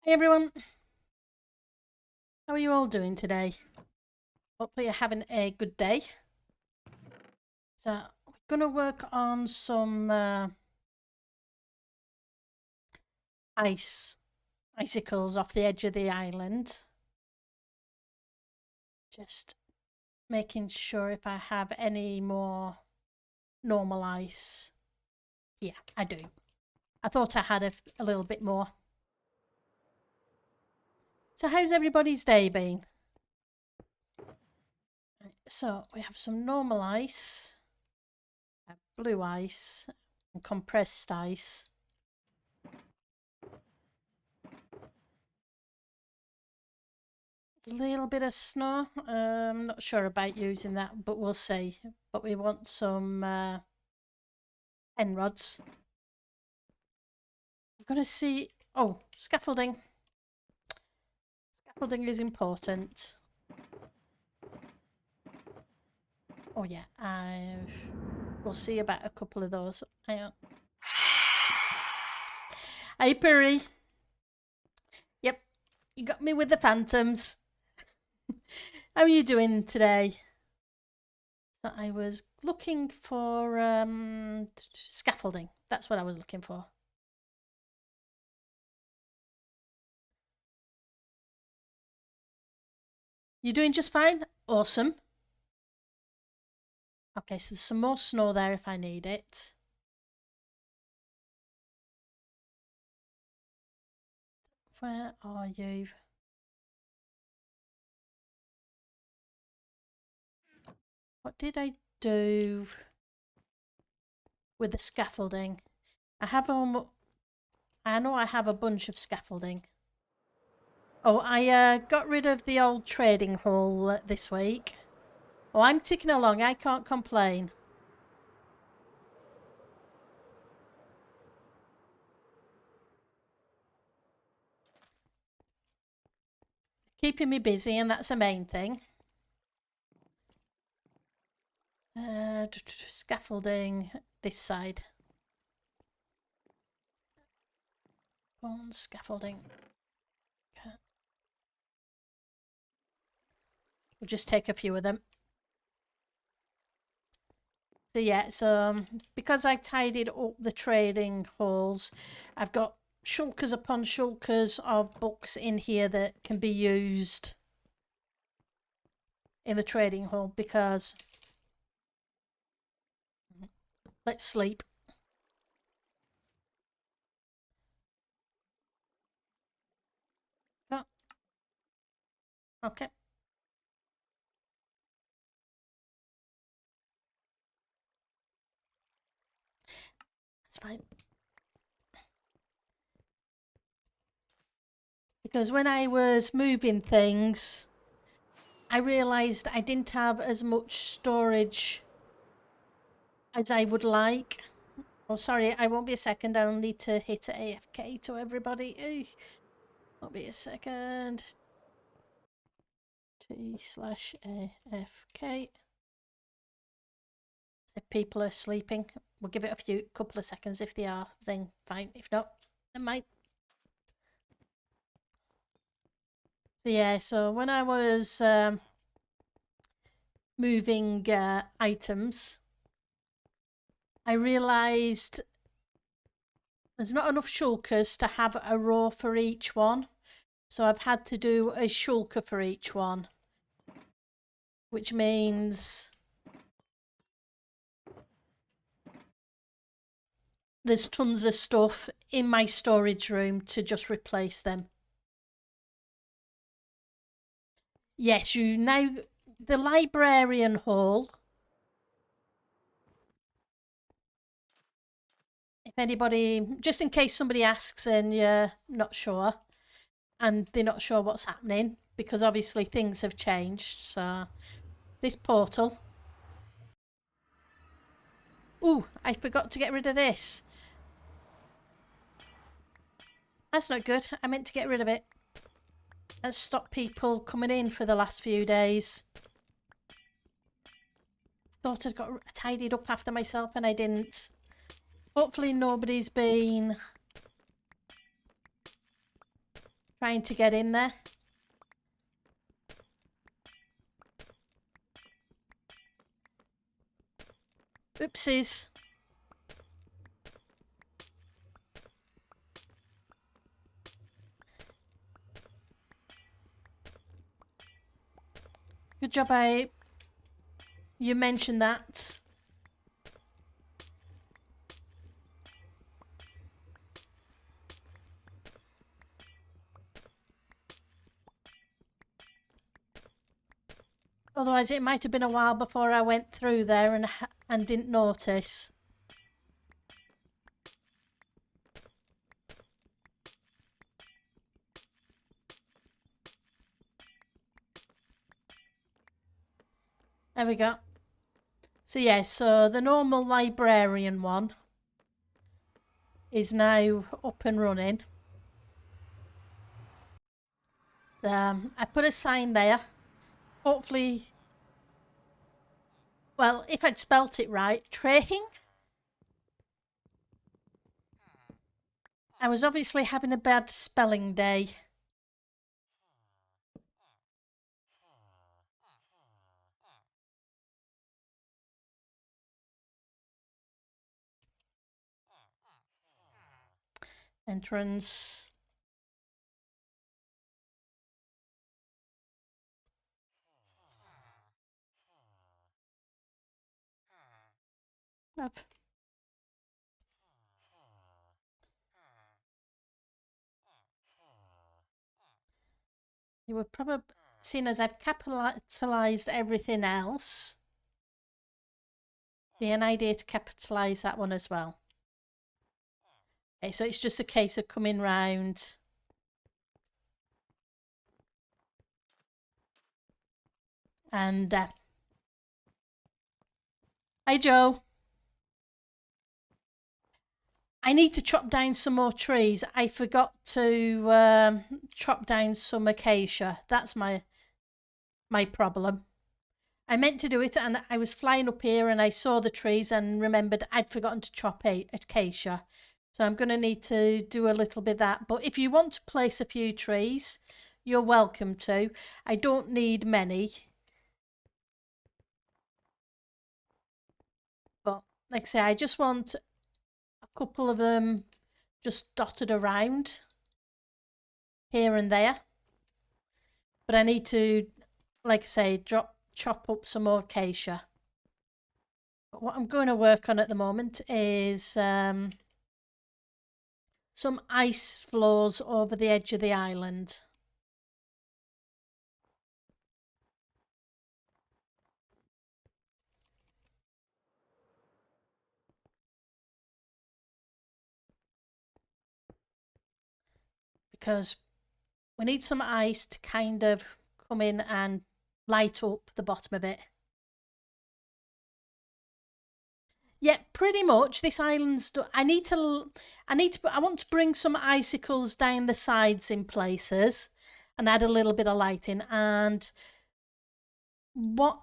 Hey everyone, how are you all doing today? Hopefully you're having a good day. So we're going to work on some icicles off the edge of the island. Just making sure if I have any more normal ice. Yeah, I do. I thought I had a little bit more. So how's everybody's day been? So we have some normal ice, blue ice, and compressed ice. A little bit of snow. I'm not sure about using that, but we'll see. But we want some end rods. We're going to see. Oh, scaffolding. Scaffolding is important. Oh yeah, we'll see about a couple of those. Hang on. Hey, Puri. Yep, you got me with the phantoms. How are you doing today? So I was looking for scaffolding. That's what I was looking for. You're doing just fine? Awesome. Okay, so there's some more snow there if I need it. Where are you? What did I do with the scaffolding? I know I have a bunch of scaffolding. Oh, I got rid of the old trading hall this week. Oh, I'm ticking along. I can't complain. Keeping me busy, and that's the main thing. Scaffolding this side. Bone scaffolding. Okay. We'll just take a few of them. So yeah, so because I tidied up the trading halls, I've got shulkers upon shulkers of books in here that can be used in the trading hall because let's sleep. Oh, okay. That's fine. Because when I was moving things, I realised I didn't have as much storage as I would like. Oh, sorry, I won't be a second. I'll need to hit AFK to everybody. Won't be a second. T/AFK. So if people are sleeping, we'll give it a couple of seconds. If they are, then fine. If not, never mind. So yeah, so when I was moving items, I realised there's not enough shulkers to have a row for each one. So I've had to do a shulker for each one, which means there's tons of stuff in my storage room to just replace them. Yes, you now, the librarian hall, if anybody, just in case somebody asks and you're not sure, and they're not sure what's happening, because obviously things have changed. So this portal. Ooh, I forgot to get rid of this. That's not good. I meant to get rid of it. That's stopped people coming in for the last few days. Thought I'd got tidied up after myself and I didn't. Hopefully nobody's been trying to get in there. Oopsies. Good job you mentioned that. Otherwise it might have been a while before I went through there and didn't notice. There we go. So yeah, so the normal librarian one is now up and running. I put a sign there. Hopefully, well, if I'd spelt it right, tracking. I was obviously having a bad spelling day. Entrance. Up. You were probably, seeing as I've capitalised everything else, be an idea to capitalise that one as well. Okay, so it's just a case of coming round. And hi Joe. I need to chop down some more trees. I forgot to chop down some acacia. That's my problem. I meant to do it and I was flying up here and I saw the trees and remembered I'd forgotten to chop acacia. So I'm going to need to do a little bit of that. But if you want to place a few trees, you're welcome to. I don't need many. But like I say, I just want a couple of them just dotted around here and there. But I need to, like I say, chop up some more acacia. But what I'm going to work on at the moment is some ice floors over the edge of the island. Because we need some ice to kind of come in and light up the bottom of it. Yeah, pretty much. This island's done. I want to bring some icicles down the sides in places and add a little bit of lighting. And what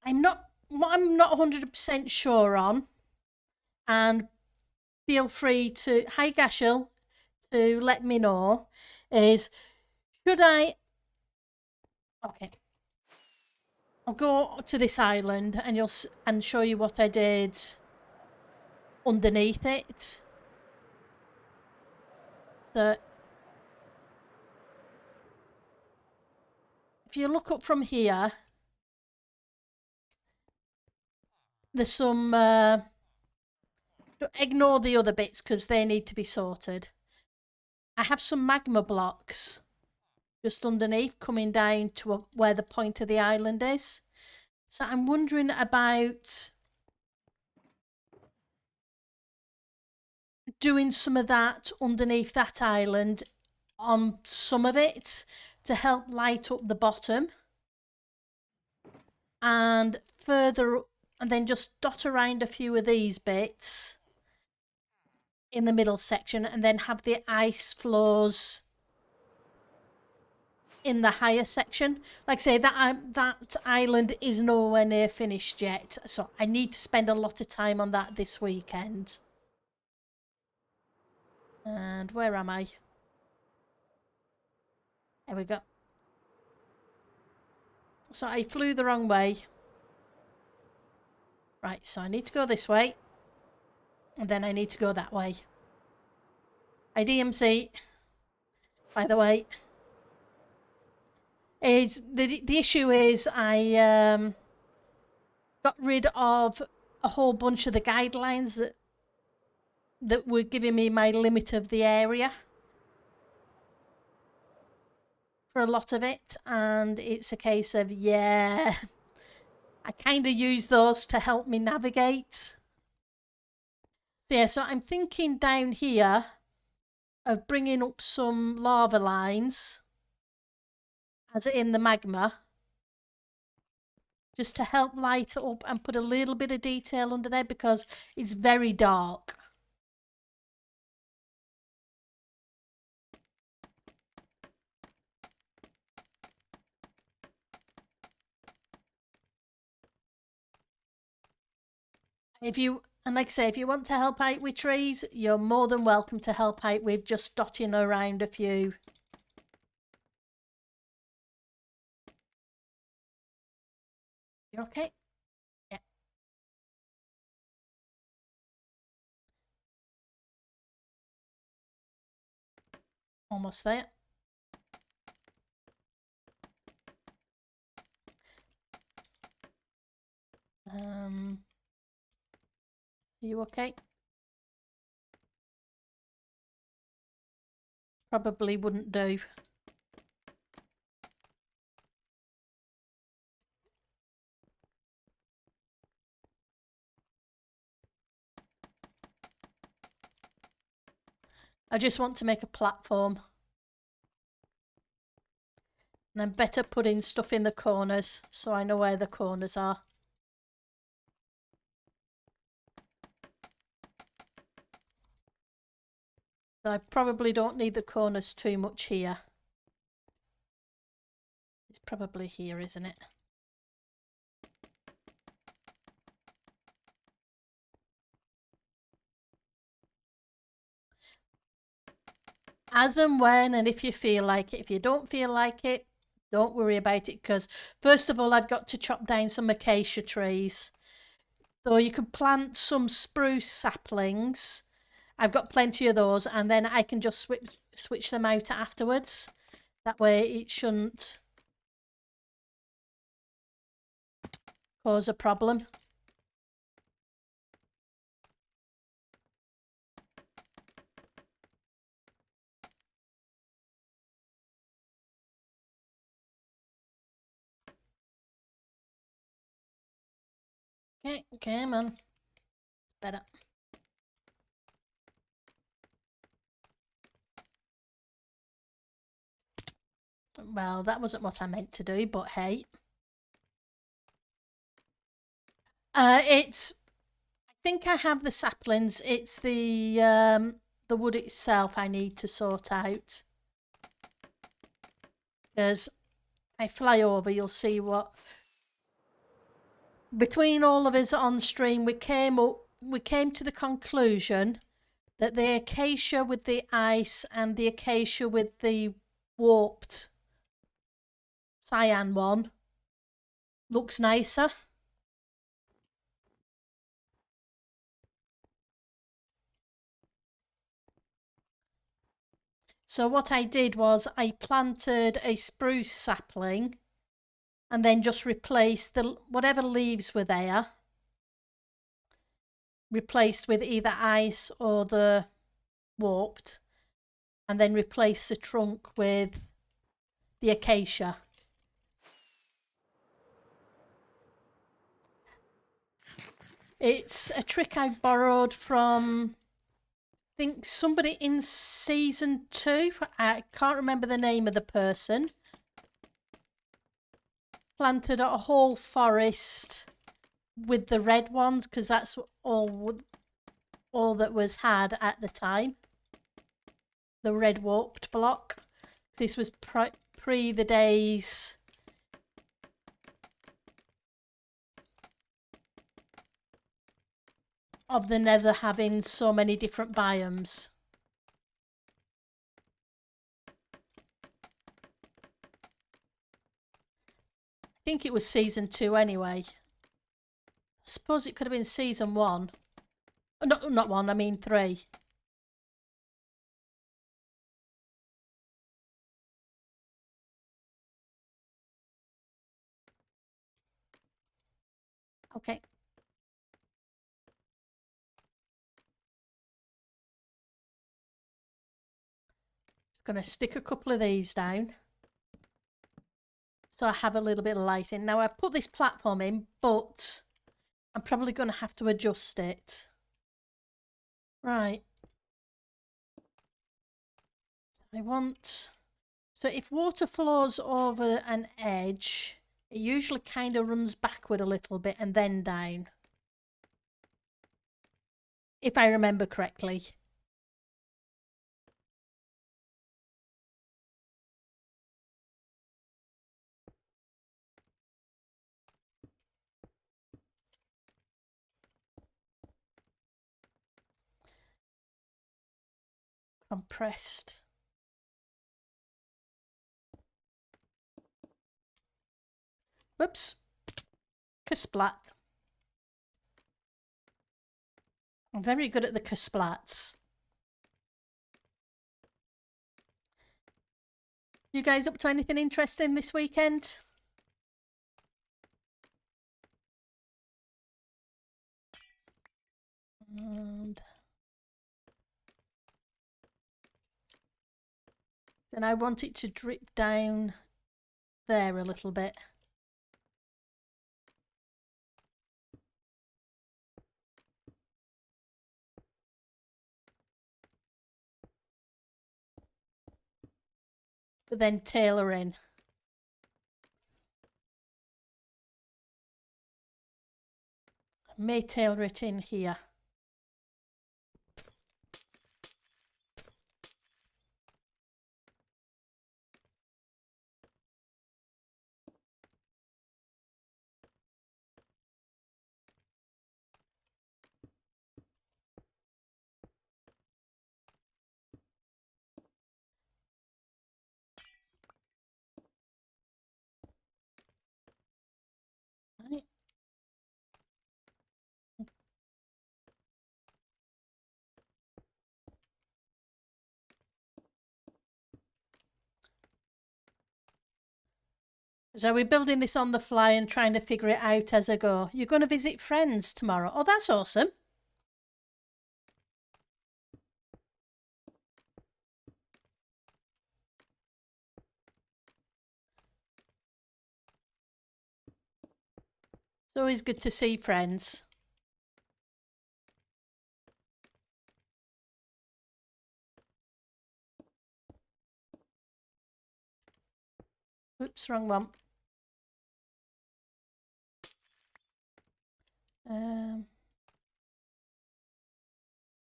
I'm not 100% sure on, and feel free to, hi Gashel, to let me know, is should I, okay, I'll go to this island and show you what I did underneath it. So if you look up from here, there's some, ignore the other bits because they need to be sorted. I have some magma blocks just underneath coming down to where the point of the island is. So I'm wondering about doing some of that underneath that island on some of it to help light up the bottom. And further, and then just dot around a few of these bits in the middle section and then have the ice floors in the higher section. Like I say, that island is nowhere near finished yet, so I need to spend a lot of time on that this weekend. And where am I? There we go. So I flew the wrong way. Right, so I need to go this way. And then I need to go that way. I DMC, by the way. Is the issue is I got rid of a whole bunch of the guidelines that were giving me my limit of the area for a lot of it, and it's a case of, yeah, I kind of use those to help me navigate. So yeah, so I'm thinking down here of bringing up some lava lines as in the magma, just to help light it up and put a little bit of detail under there because it's very dark. And like I say, if you want to help out with trees, you're more than welcome to help out with just dotting around a few. You okay? Yeah. Almost there. Are you okay? Probably wouldn't do. I just want to make a platform. And I'm better putting stuff in the corners so I know where the corners are. I probably don't need the corners too much here. It's probably here, isn't it? As and when, and if you feel like it. If you don't feel like it, don't worry about it, because first of all, I've got to chop down some acacia trees. So you could plant some spruce saplings. I've got plenty of those, and then I can just switch them out afterwards. That way it shouldn't cause a problem. Okay, come on. It's better. Well, that wasn't what I meant to do, but hey. I think I have the saplings. It's the wood itself I need to sort out. Because if I fly over, you'll see what. Between all of us on stream, we came to the conclusion that the acacia with the ice and the acacia with the warped cyan one looks nicer. So what I did was I planted a spruce sapling and then just replaced whatever leaves were there, replaced with either ice or the warped, and then replaced the trunk with the acacia. It's a trick I borrowed from, I think, somebody in season 2. I can't remember the name of the person. Planted a whole forest with the red ones because that's all that was had at the time. The red warped block. This was pre the days of the nether having so many different biomes. think it was season 2 anyway. I suppose it could have been season 1. No, not 1, I mean 3. Okay. Just going to stick a couple of these down so I have a little bit of lighting. Now I put this platform in, but I'm probably going to have to adjust it. Right. So if water flows over an edge, it usually kind of runs backward a little bit and then down. If I remember correctly. Compressed. Whoops. Kersplat. I'm very good at the kersplats. You guys up to anything interesting this weekend? And then I want it to drip down there a little bit. But then tailor in. I may tailor it in here. Right. So we're building this on the fly and trying to figure it out as I go. You're going to visit friends tomorrow. Oh, that's awesome. It's always good to see friends. Oops, wrong one.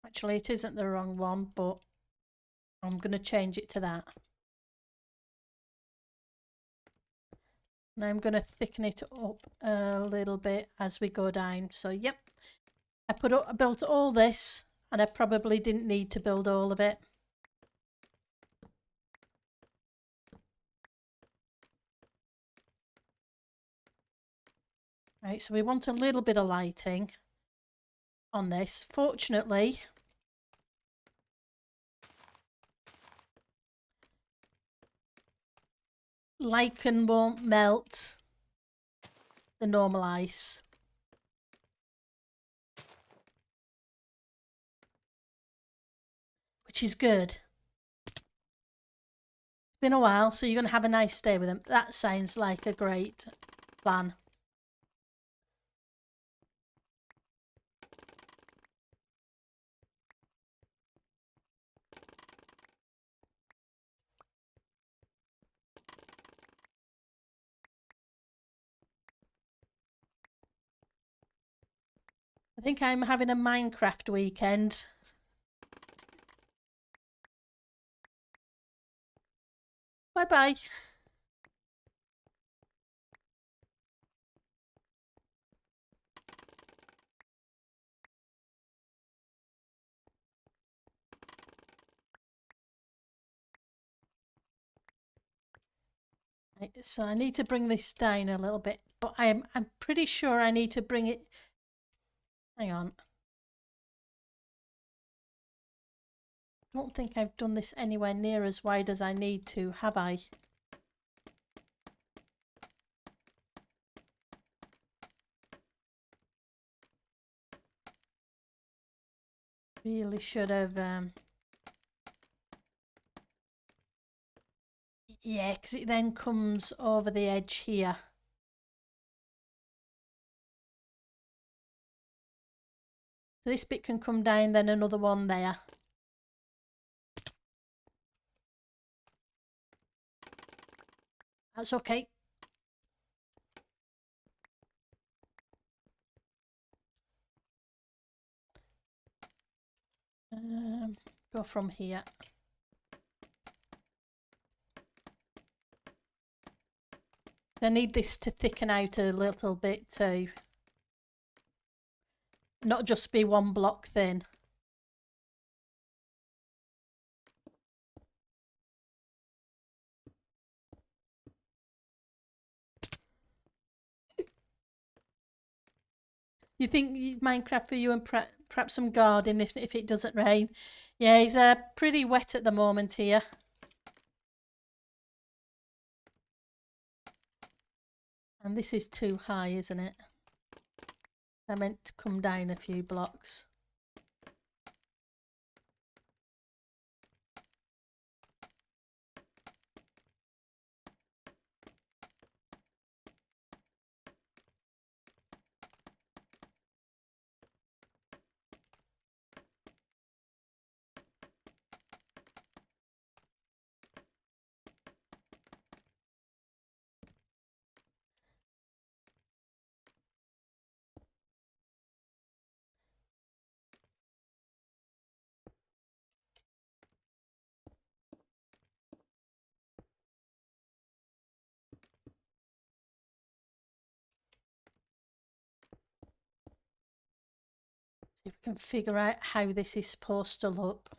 Actually, it isn't the wrong one, but I'm going to change it to that. And I'm going to thicken it up a little bit as we go down. So, yep, I built all this, and I probably didn't need to build all of it. Right, so we want a little bit of lighting on this. Fortunately, lichen won't melt the normal ice. Which is good. It's been a while, so you're going to have a nice day with them. That sounds like a great plan. I think I'm having a Minecraft weekend. Bye bye. Right, so I need to bring this down a little bit, but I'm pretty sure I need to bring it. Hang on. I don't think I've done this anywhere near as wide as I need to, have I? Really should have. Yeah, because it then comes over the edge here. So this bit can come down, then another one there. That's okay. Go from here. I need this to thicken out a little bit too. Not just be one block thin. You think Minecraft for you and perhaps some garden if it doesn't rain? Yeah, he's pretty wet at the moment here. And this is too high, isn't it? I meant to come down a few blocks. See if we can figure out how this is supposed to look.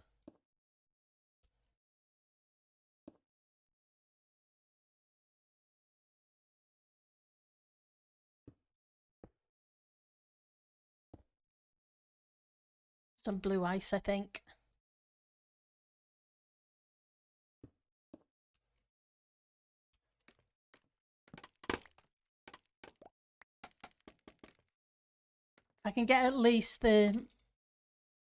Some blue ice, I think. I can get at least the...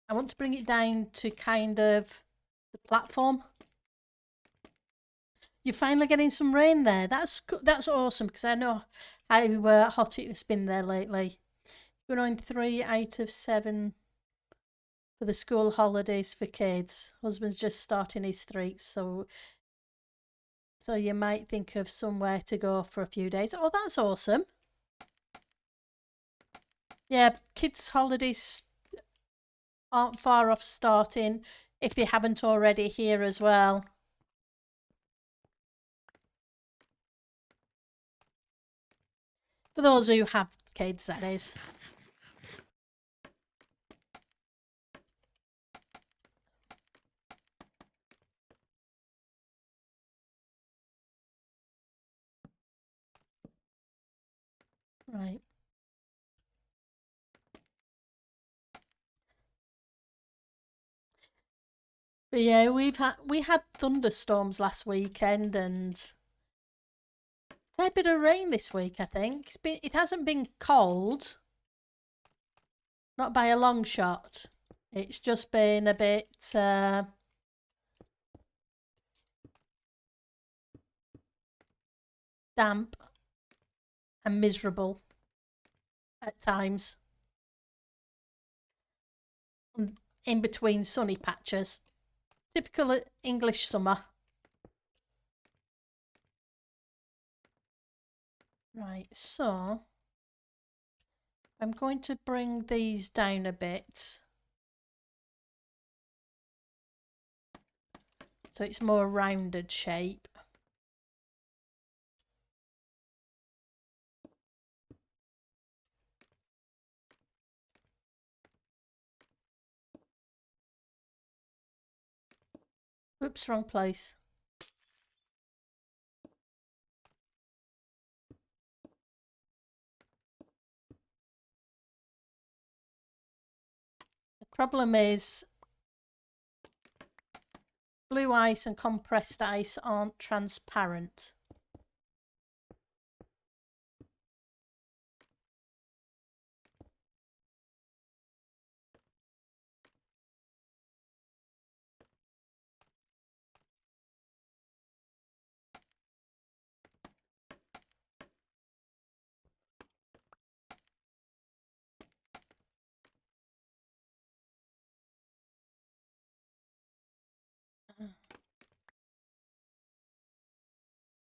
I want to bring it down to kind of the platform. You're finally getting some rain there. That's awesome because I know how hot it's been there lately. We're on 3 out of 7 for the school holidays for kids. Husband's just starting his streaks, so you might think of somewhere to go for a few days. Oh, that's awesome. Yeah, kids' holidays aren't far off starting if they haven't already here as well. For those who have kids, that is. Right. But yeah, we had thunderstorms last weekend and a fair bit of rain this week, I think. It hasn't been cold. Not by a long shot. It's just been a bit damp and miserable at times. In between sunny patches. Typical English summer. Right, so I'm going to bring these down a bit. So it's more rounded shape. Oops, wrong place. Problem is, blue ice and compressed ice aren't transparent.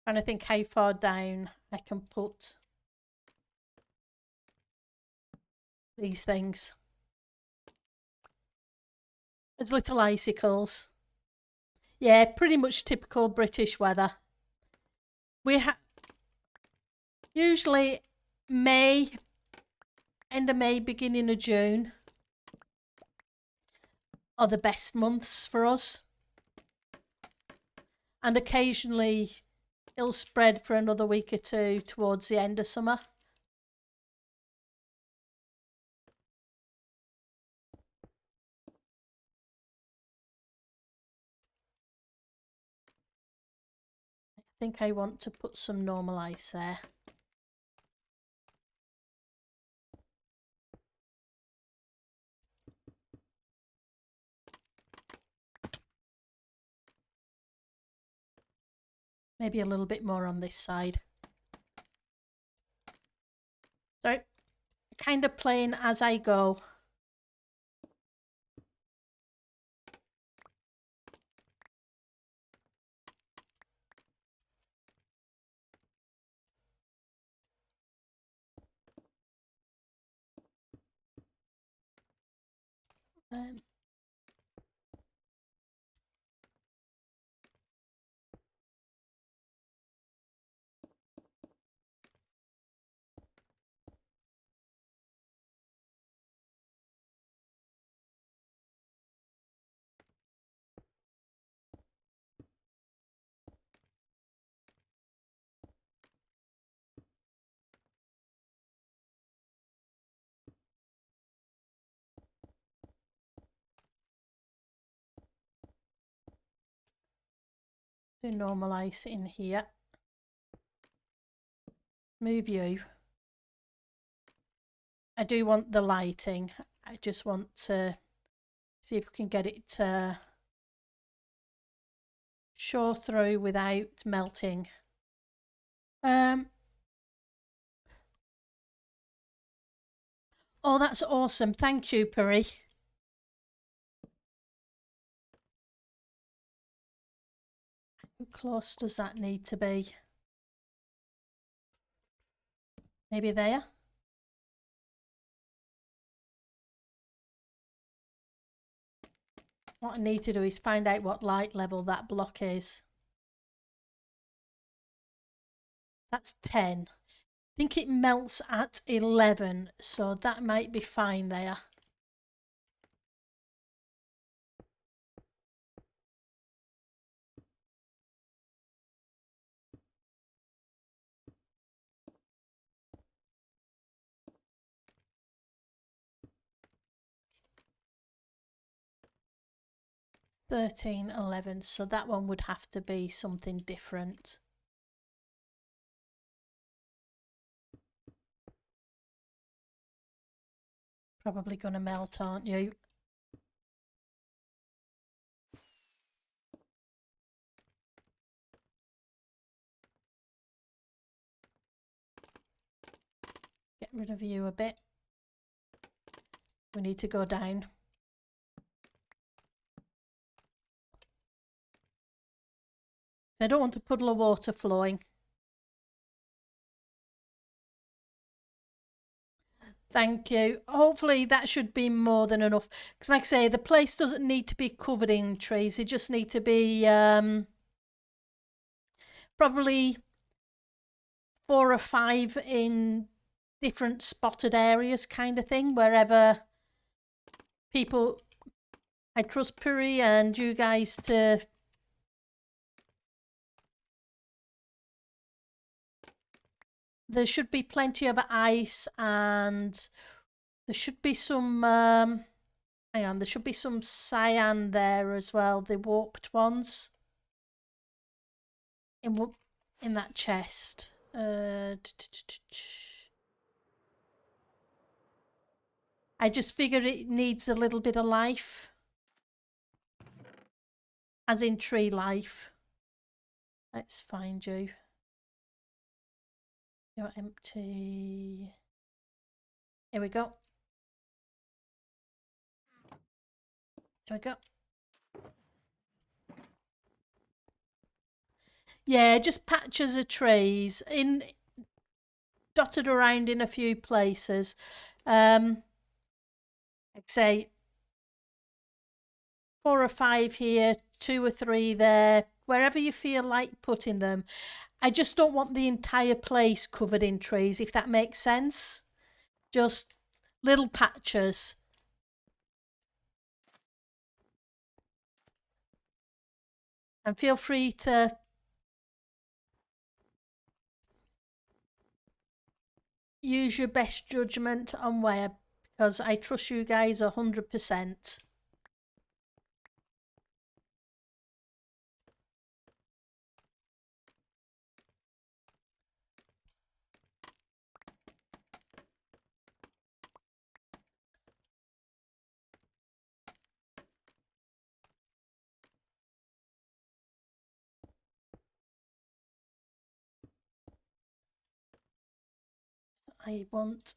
Trying to think how far down I can put these things as little icicles. Yeah, pretty much typical British weather. We have usually May, end of May, beginning of June are the best months for us. And occasionally it'll spread for another week or two towards the end of summer. I think I want to put some normal ice there. Maybe a little bit more on this side. So, kind of playing as I go. Do normal ice in here. Move you. I do want the lighting. I just want to see if we can get it to show through without melting. Oh, that's awesome. Thank you, Puri. How close does that need to be? Maybe there? What I need to do is find out what light level that block is. That's 10. I think it melts at 11, so that might be fine there. Thirteen, 11, so that one would have to be something different. Probably going to melt, aren't you? Get rid of you a bit. We need to go down. I don't want a puddle of water flowing. Thank you. Hopefully that should be more than enough. Because like I say, the place doesn't need to be covered in trees. They just need to be probably 4 or 5 in different spotted areas kind of thing. Wherever people... I trust Puri and you guys to... There should be plenty of ice and there should be some Hang on, there should be some cyan there as well, the warped ones. In that chest. I just figure it needs a little bit of life. As in tree life. Let's find you. You're empty. Here we go. Here we go. Yeah, just patches of trees dotted around in a few places. I'd say 4 or 5 here, 2 or 3 there, wherever you feel like putting them. I just don't want the entire place covered in trees, if that makes sense. Just little patches. And feel free to use your best judgment on where, because I trust you guys 100%. I want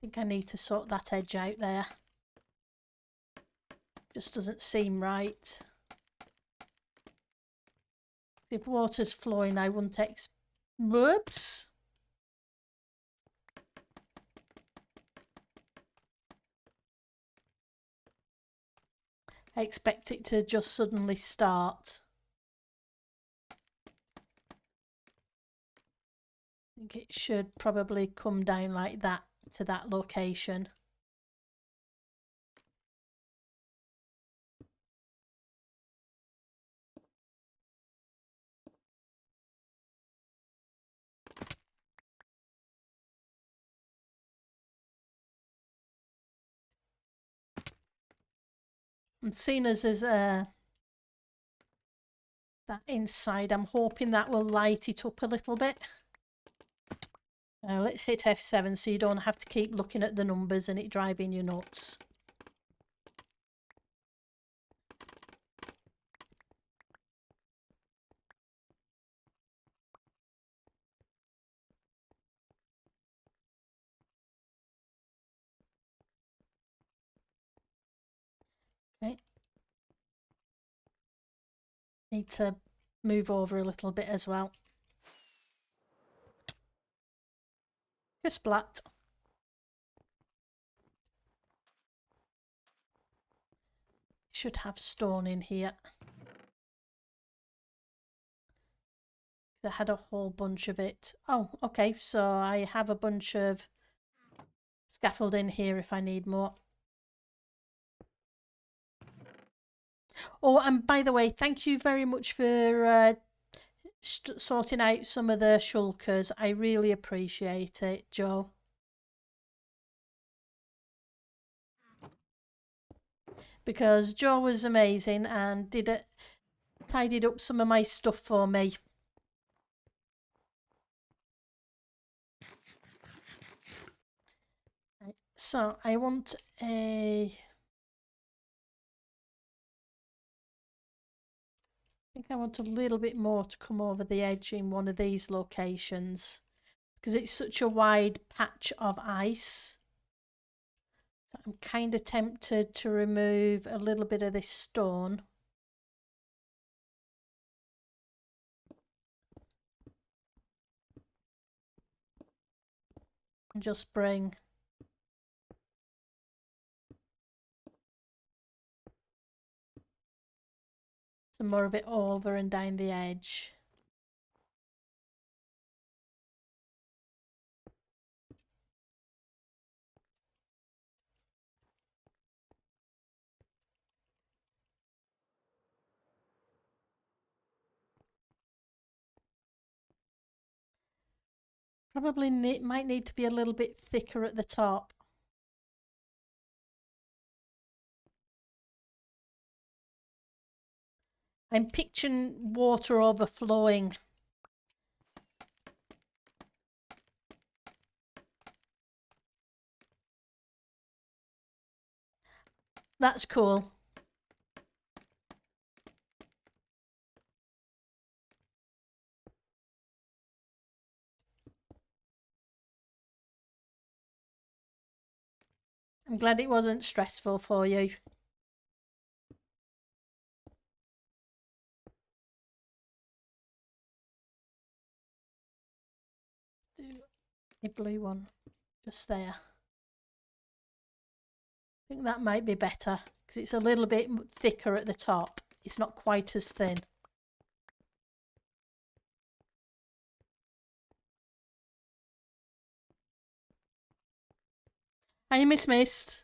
I think I need to sort that edge out there. Just doesn't seem right. If water's flowing, I wouldn't whoops. I expect it to just suddenly start. I think it should probably come down like that to that location. And seeing as there's that inside, I'm hoping that will light it up a little bit. Now let's hit F7 so you don't have to keep looking at the numbers and it driving you nuts. Okay. Need to move over a little bit as well. Splat. Should have stone in here. I had a whole bunch of it. Oh, okay, so I have a bunch of scaffolding here if I need more. Oh, and by the way, thank you very much for sorting out some of the shulkers. I really appreciate it, Joe. Because Joe was amazing and tidied up some of my stuff for me. Right, so I want I think I want a little bit more to come over the edge in one of these locations because it's such a wide patch of ice. So I'm kind of tempted to remove a little bit of this stone. And just bring some more of it over and down the edge. Probably might need to be a little bit thicker at the top. I'm picturing water overflowing. That's cool. I'm glad it wasn't stressful for you. Let's do a blue one just there. I think that might be better because it's a little bit thicker at the top. It's not quite as thin. Are you Miss Mist?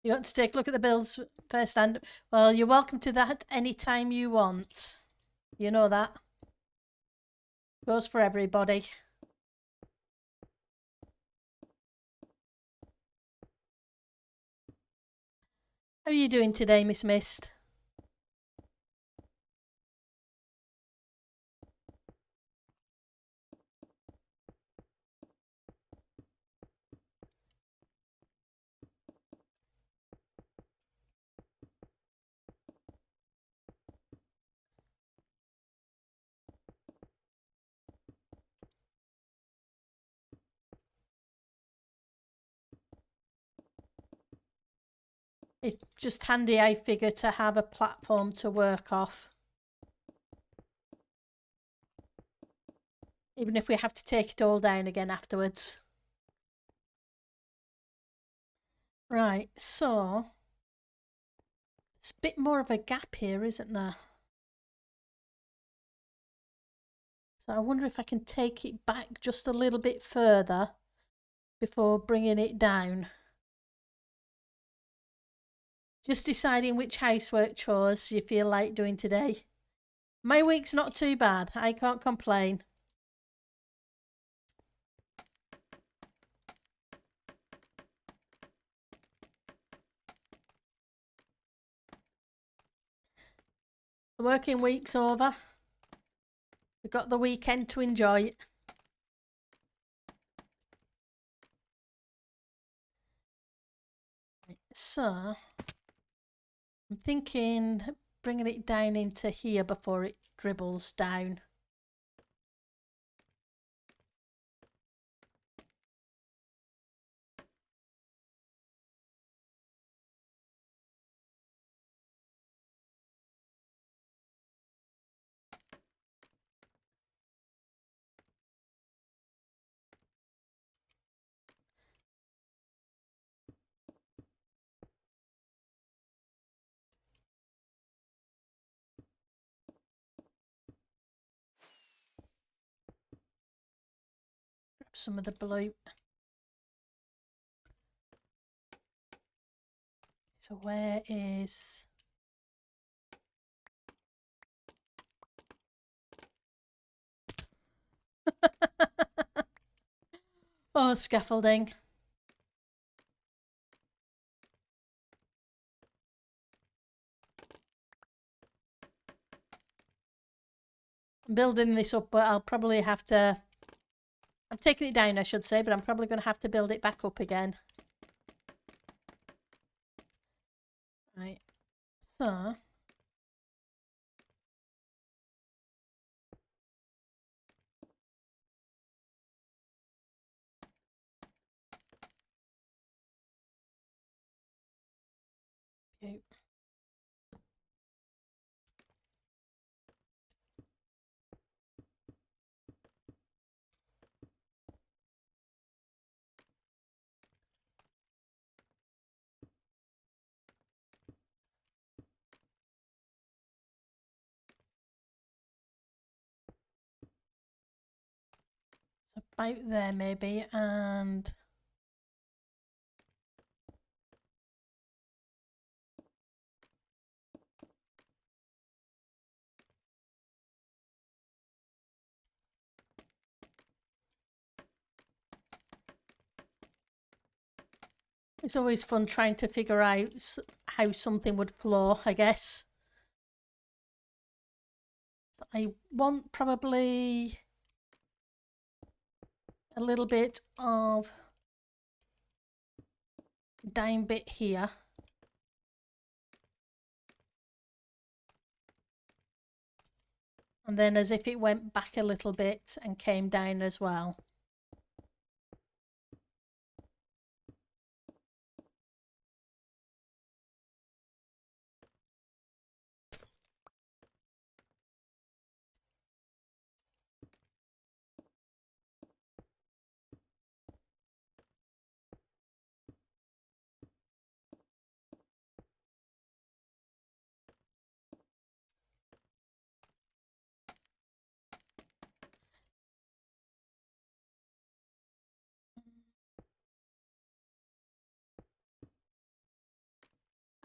You want to take a look at the bills first, and well, you're welcome to that anytime you want. You know that. Goes for everybody. How are you doing today, Miss Mist? It's just handy, I figure, to have a platform to work off. Even if we have to take it all down again afterwards. Right, so there's a bit more of a gap here, isn't there? So I wonder if I can take it back just a little bit further before bringing it down. Just deciding which housework chores you feel like doing today. My week's not too bad. I can't complain. The working week's over. We've got the weekend to enjoy. So I'm thinking bringing it down into here before it dribbles down. Grab some of the blue. So where is... Oh, scaffolding. I'm building this up, but I'll probably have to... I'm taking it down, I should say, but I'm probably going to have to build it back up again. Right, so... Okay. about there maybe, and it's always fun trying to figure out how something would flow, I guess. So I want probably a little bit of down bit here. And then as if it went back a little bit and came down as well.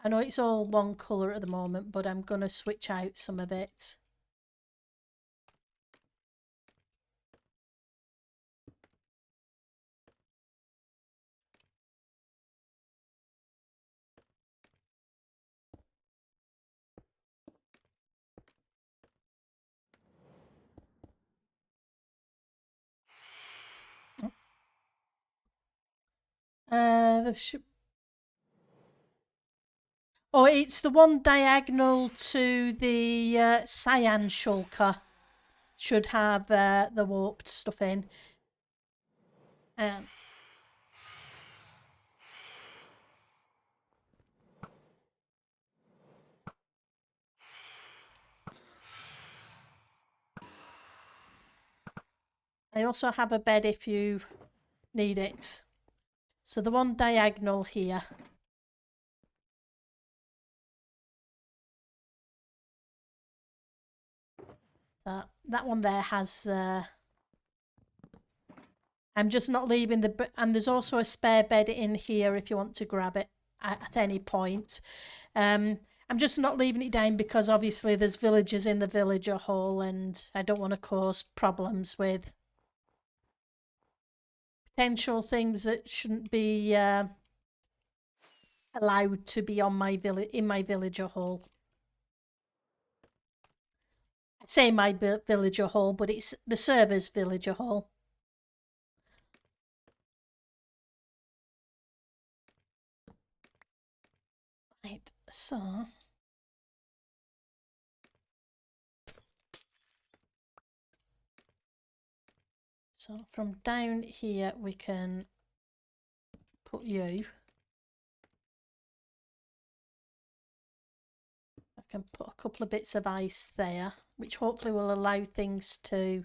I know it's all one colour at the moment, but I'm going to switch out some of it. There should... Oh, it's the one diagonal to the cyan shulker. Should have the warped stuff in. I also have a bed if you need it. So the one diagonal here. So that one there has... I'm just not leaving the... And there's also a spare bed in here if you want to grab it at any point. I'm just not leaving it down because obviously there's villagers in the villager hall and I don't want to cause problems with potential things that shouldn't be allowed to be on my in my villager hall. I say my villager hall, but it's the server's villager hall. Right, so from down here we can put you. I can put a couple of bits of ice there, which hopefully will allow things to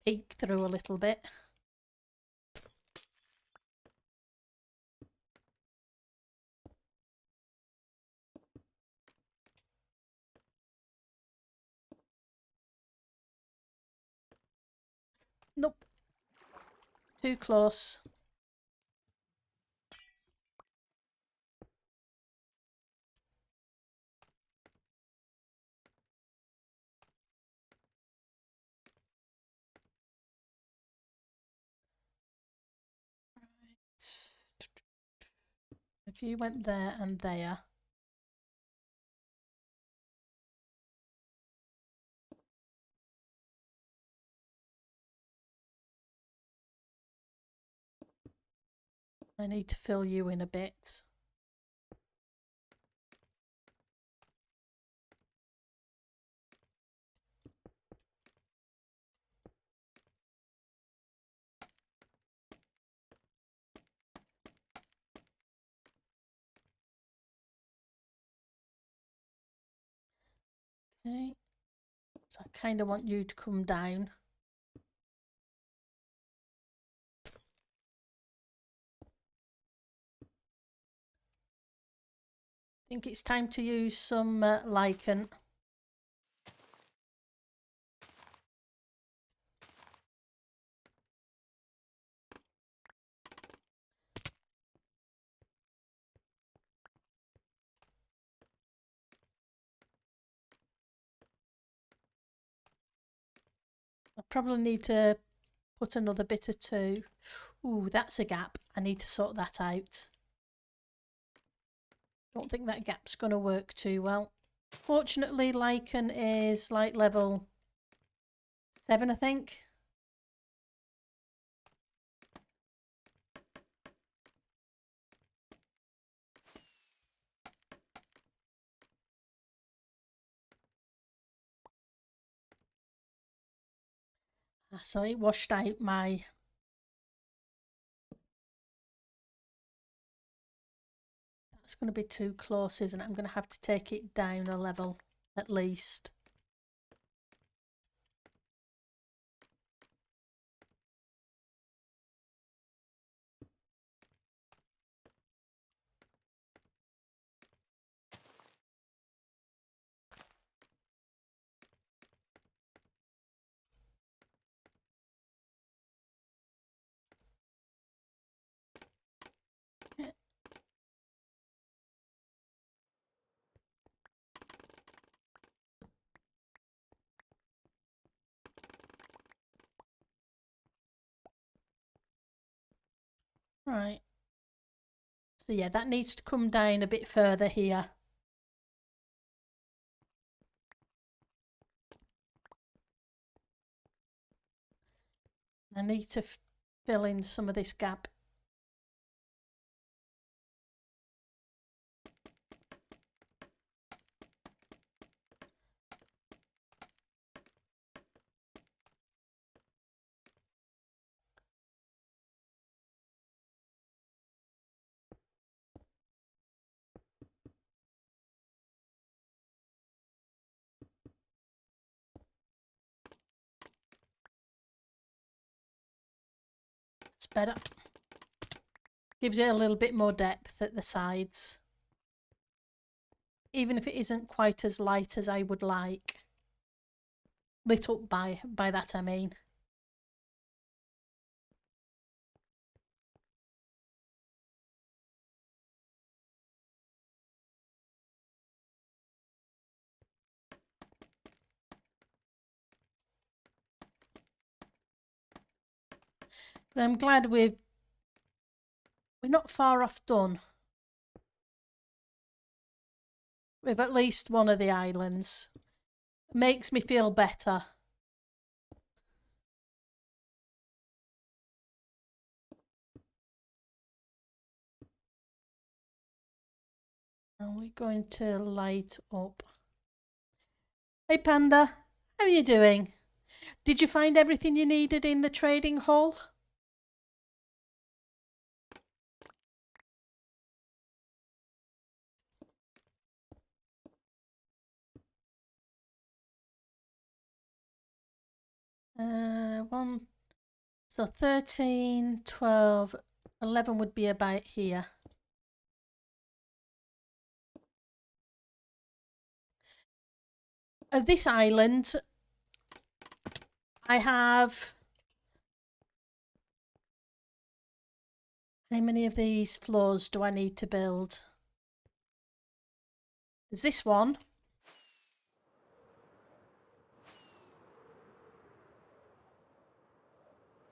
peek through a little bit. Nope. Too close. If you went there and there. I need to fill you in a bit. Okay, so I kind of want you to come down. I think it's time to use some lichen. probably need to put another bit or two. Ooh, that's a gap. I need to sort that out. Don't think that gap's going to work too well. Fortunately, lichen is like level 7, I think. So it washed out my... That's going to be too close, isn't it? I'm going to have to take it down a level at least. Right. So yeah, that needs to come down a bit further here. I need to fill in some of this gap. It's better. Gives it a little bit more depth at the sides. Even if it isn't quite as light as I would like. Lit up by that I mean. But I'm glad we're not far off done with at least one of the islands. Makes me feel better. And we're going to light up. Hey Panda, how are you doing? Did you find everything you needed in the trading hall? So 13, 12, 11 would be about here. Of this island, I have... How many of these floors do I need to build? There's this one.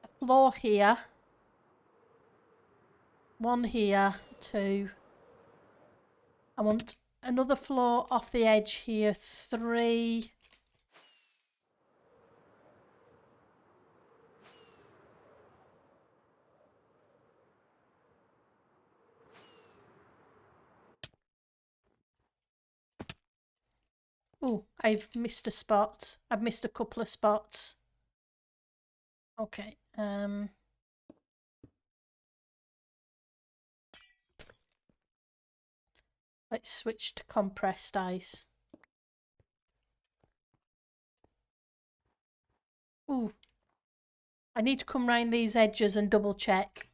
A floor here. One here, 2. I want another floor off the edge here, 3. Oh, I've missed a spot. I've missed a couple of spots. Okay. Let's switch to compressed ice. Ooh. I need to come round these edges and double check.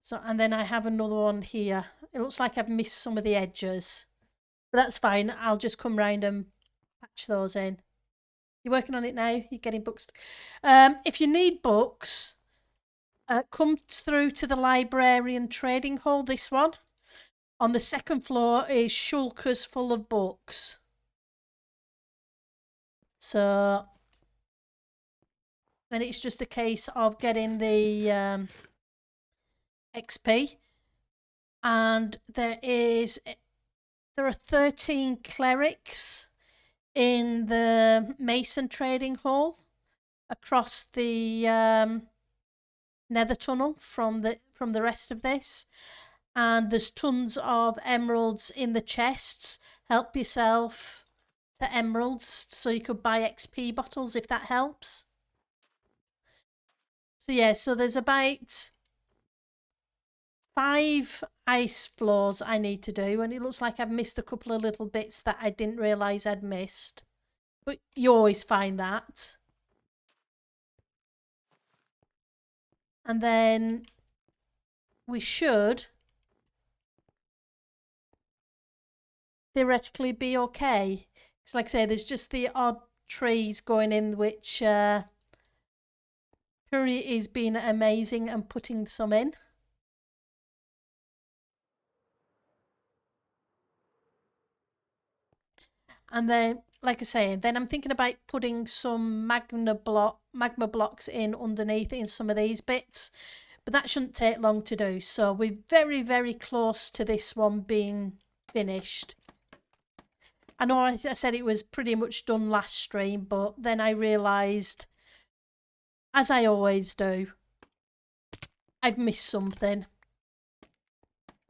So, and then I have another one here. It looks like I've missed some of the edges. But that's fine. I'll just come round and patch those in. You're working on it now? You're getting books? If you need books, come through to the librarian trading hall, this one. On the second floor is shulkers full of books. So then it's just a case of getting the XP. And there are 13 clerics in the Mason Trading Hall across the Nether Tunnel from the rest of this. And there's tons of emeralds in the chests. Help yourself to emeralds so you could buy XP bottles if that helps. So yeah, so there's about 5 ice floors I need to do, and it looks like I've missed a couple of little bits that I didn't realise I'd missed. But you always find that. And then we should theoretically be okay. It's like I say, there's just the odd trees going in, which Curry is being amazing and putting some in. And then, like I say, then I'm thinking about putting some magma blocks in underneath in some of these bits, but that shouldn't take long to do. So we're very, very close to this one being finished. I know I said it was pretty much done last stream, but then I realised, as I always do, I've missed something,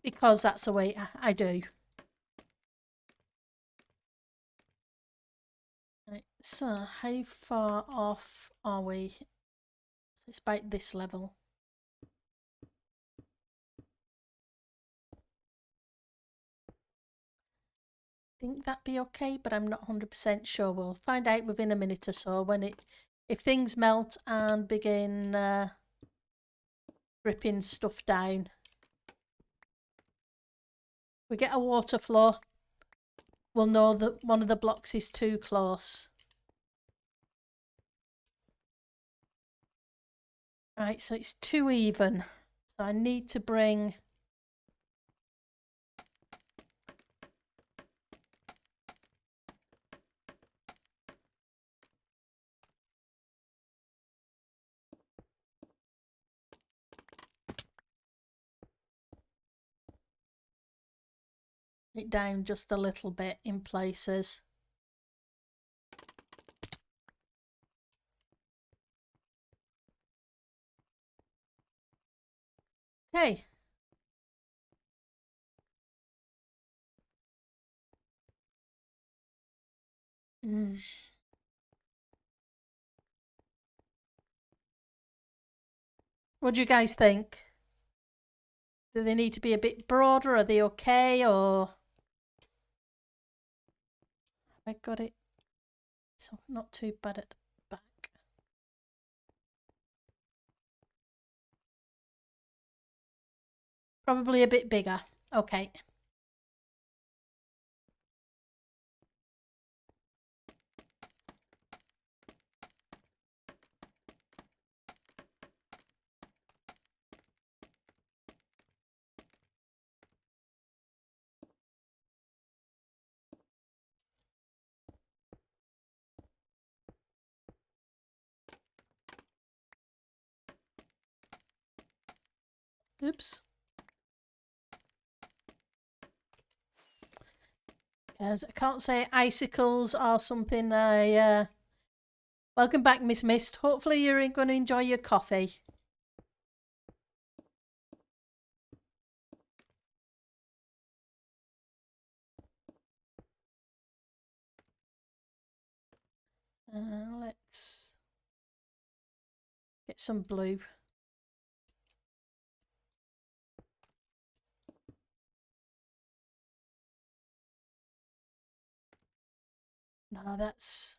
because that's the way I do. Right, so how far off are we? So it's about this level. Think that'd be okay, but I'm not 100% sure. We'll find out within a minute or so if things melt and begin dripping stuff down. We get a water flow, we'll know that one of the blocks is too close. Right, so it's too even. So I need to bring it down just a little bit in places. Okay. What do you guys think? Do they need to be a bit broader? Are they okay? Or have I got it? So not too bad at the back. Probably a bit bigger. Okay. Oops. Because I can't say icicles are something I... Welcome back, Miss Mist. Hopefully you're going to enjoy your coffee. Let's get some blue. No, that's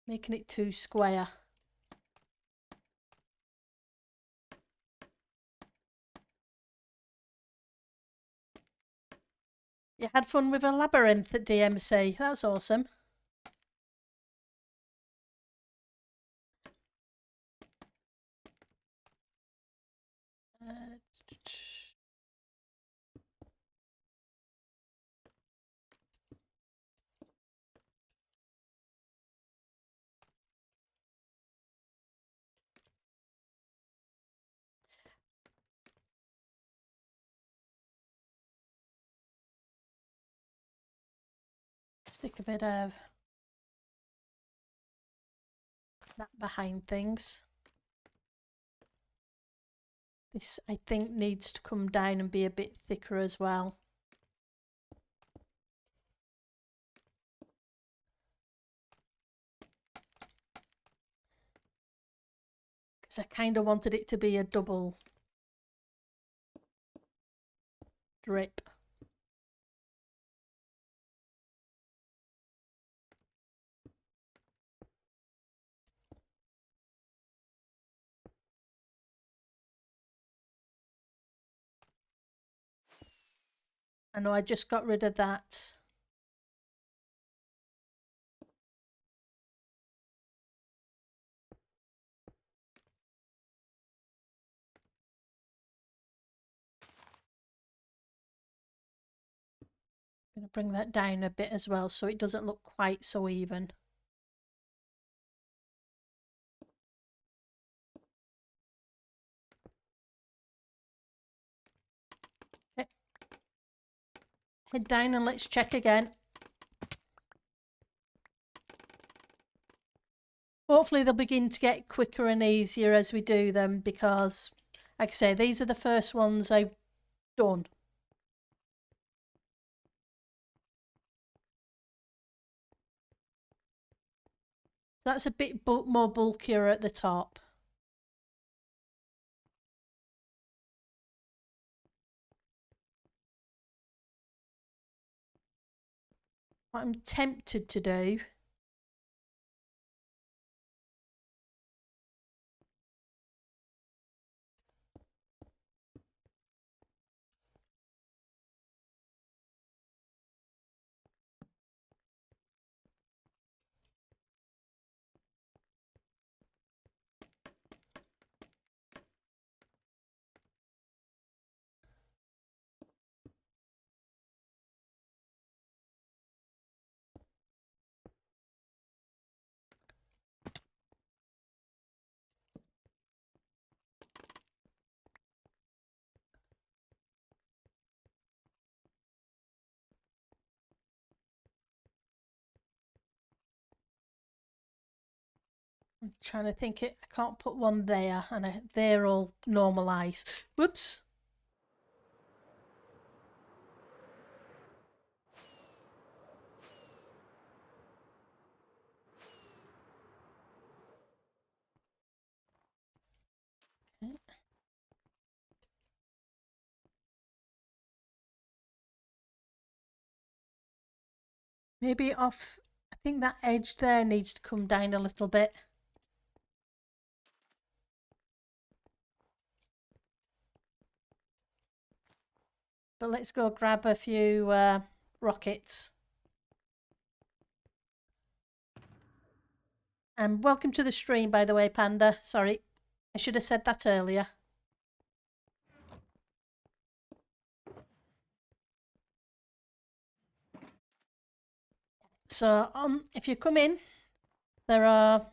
making it too square. You had fun with a labyrinth at DMC. That's awesome. Stick a bit of that behind things. This, I think, needs to come down and be a bit thicker as well. Because I kind of wanted it to be a double drip. I know I just got rid of that. I'm going to bring that down a bit as well so it doesn't look quite so even. Okay. Head down and let's check again. Hopefully they'll begin to get quicker and easier as we do them because, like I say, these are the first ones I've done. So that's a bit more bulkier at the top. What I'm tempted to do I'm trying to think I can't put one there and they're all normalised. Whoops. Okay. Maybe off, I think that edge there needs to come down a little bit. But let's go grab a few rockets. And welcome to the stream, by the way, Panda. Sorry, I should have said that earlier. So if you come in, there are,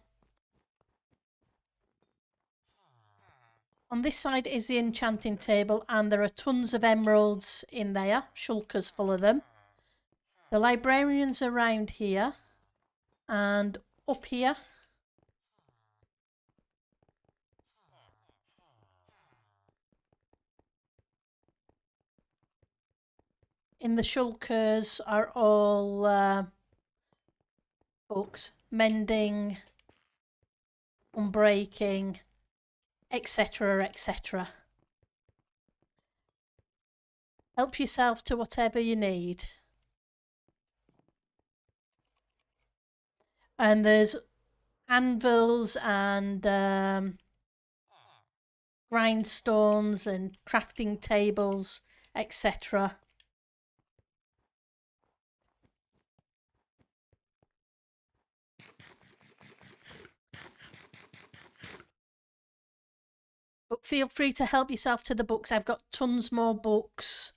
on this side is the enchanting table and there are tons of emeralds in there, shulkers full of them. The librarian's around here and up here. In the shulkers are all books, mending, unbreaking, etc, etc. Help yourself to whatever you need. And there's anvils and grindstones and crafting tables, etc. But feel free to help yourself to the books. I've got tons more books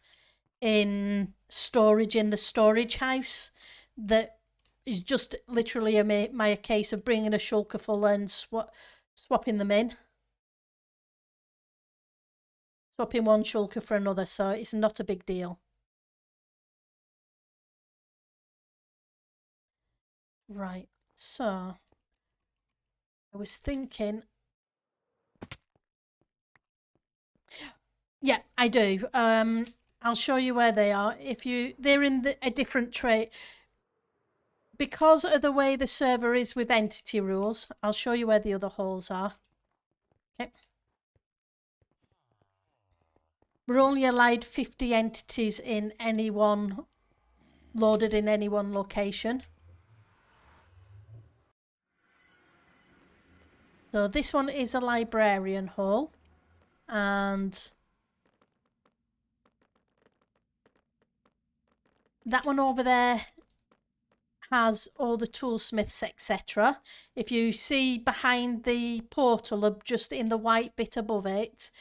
in storage in the storage house that is just literally a case of bringing a shulker full and swapping them in. Swapping one shulker for another, so it's not a big deal. Right, so I was thinking, yeah, I do. I'll show you where they are. They're in a different tray. Because of the way the server is with entity rules, I'll show you where the other holes are. Okay. We're only allowed 50 entities in any one, loaded in any one location. So this one is a librarian hole, and that one over there has all the toolsmiths, etc. If you see behind the portal, just in the white bit above it,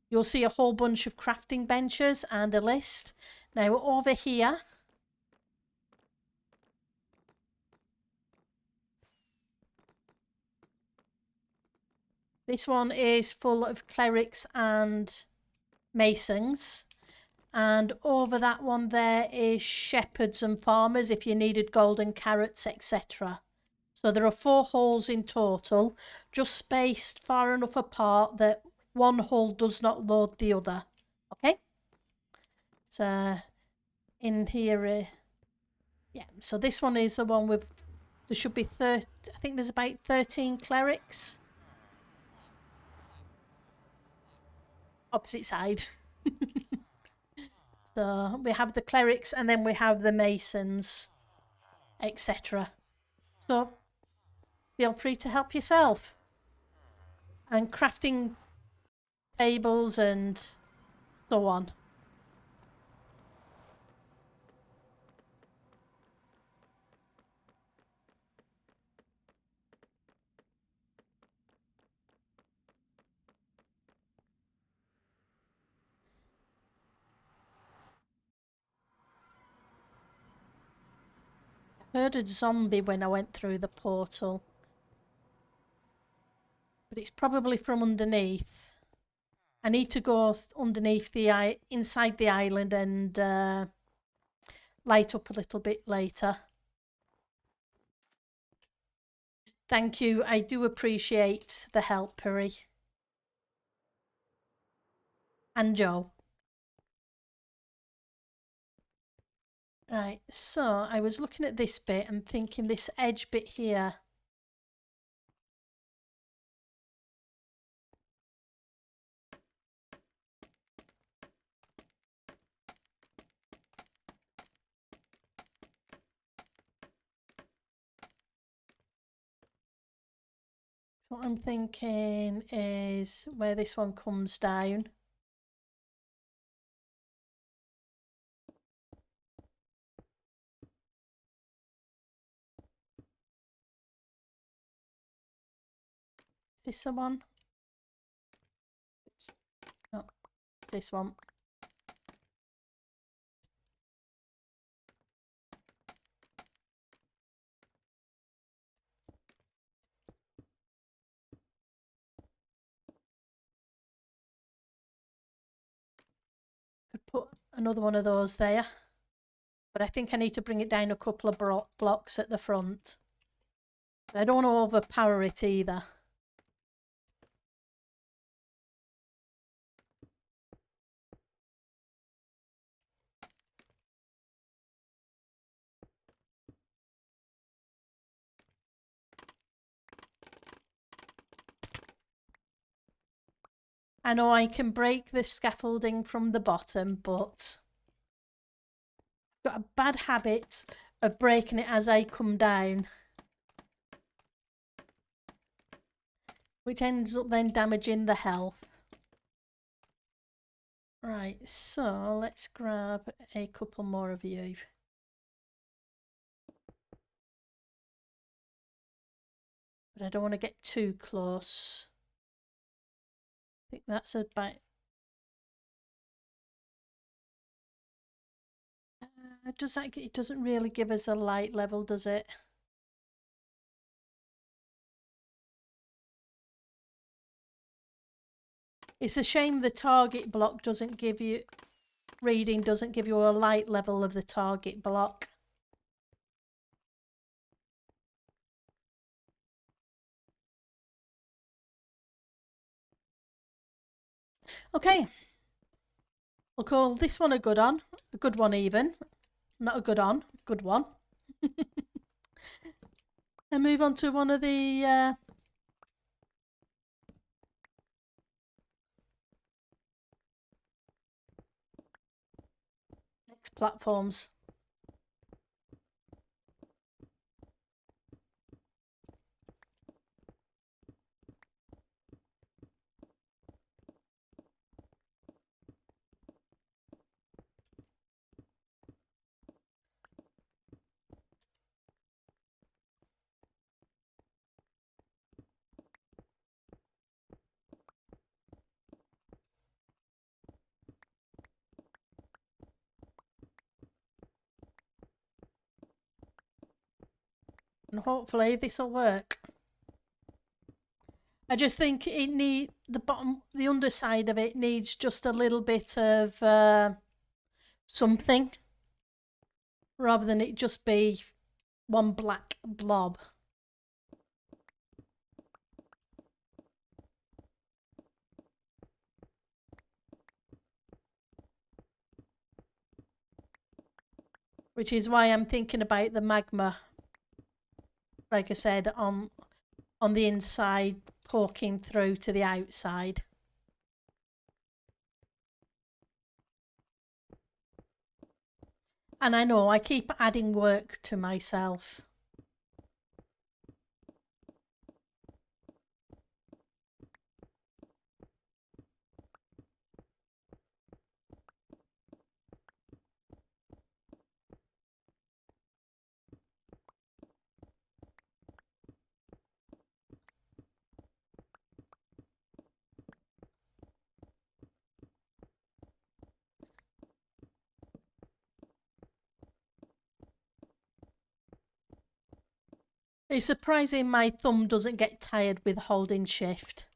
you'll see a whole bunch of crafting benches and a list. Now over here, this one is full of clerics and masons. And over that one there is shepherds and farmers if you needed golden carrots, etc. So there are 4 holes in total, just spaced far enough apart that one hole does not load the other. Okay? So in here, yeah, so this one is the one with, there should be I think there's about 13 clerics. Opposite side. So we have the clerics and then we have the masons, etc. So feel free to help yourself. And crafting tables and so on. I heard a zombie when I went through the portal. But it's probably from underneath. I need to go underneath inside the island and light up a little bit later. Thank you. I do appreciate the help, Puri. And Joe. Right, so I was looking at this bit and thinking this edge bit here. So what I'm thinking is where this one comes down. Is this the one? No, it's this one. Could put another one of those there. But I think I need to bring it down a couple of blocks at the front. But I don't want to overpower it either. I know I can break the scaffolding from the bottom, but I've got a bad habit of breaking it as I come down, which ends up then damaging the health. Right, so let's grab a couple more of you. But I don't want to get too close. I think that's about... it doesn't really give us a light level, does it? It's a shame the target block doesn't give you... Reading doesn't give you a light level of the target block. Okay, we'll call this one a good one even. Not a good on, good one. And move on to one of the next platforms. And hopefully this will work. I just think it the underside of it needs just a little bit of something, rather than it just be one black blob. Which is why I'm thinking about the magma, like I said, on the inside, poking through to the outside. And I know I keep adding work to myself. It's surprising my thumb doesn't get tired with holding shift.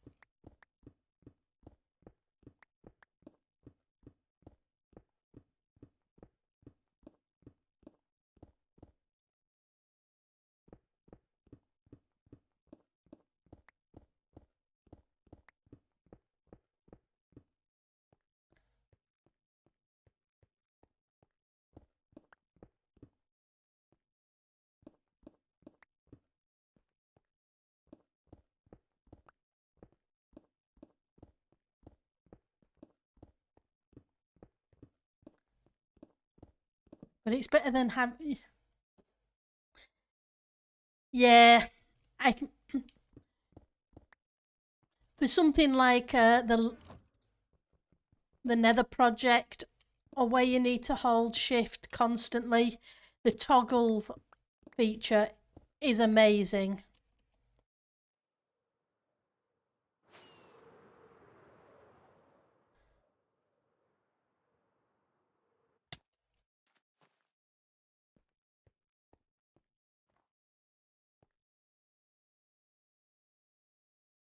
But it's better than having. Yeah, I for something like the Nether project, or where you need to hold shift constantly, the toggle feature is amazing.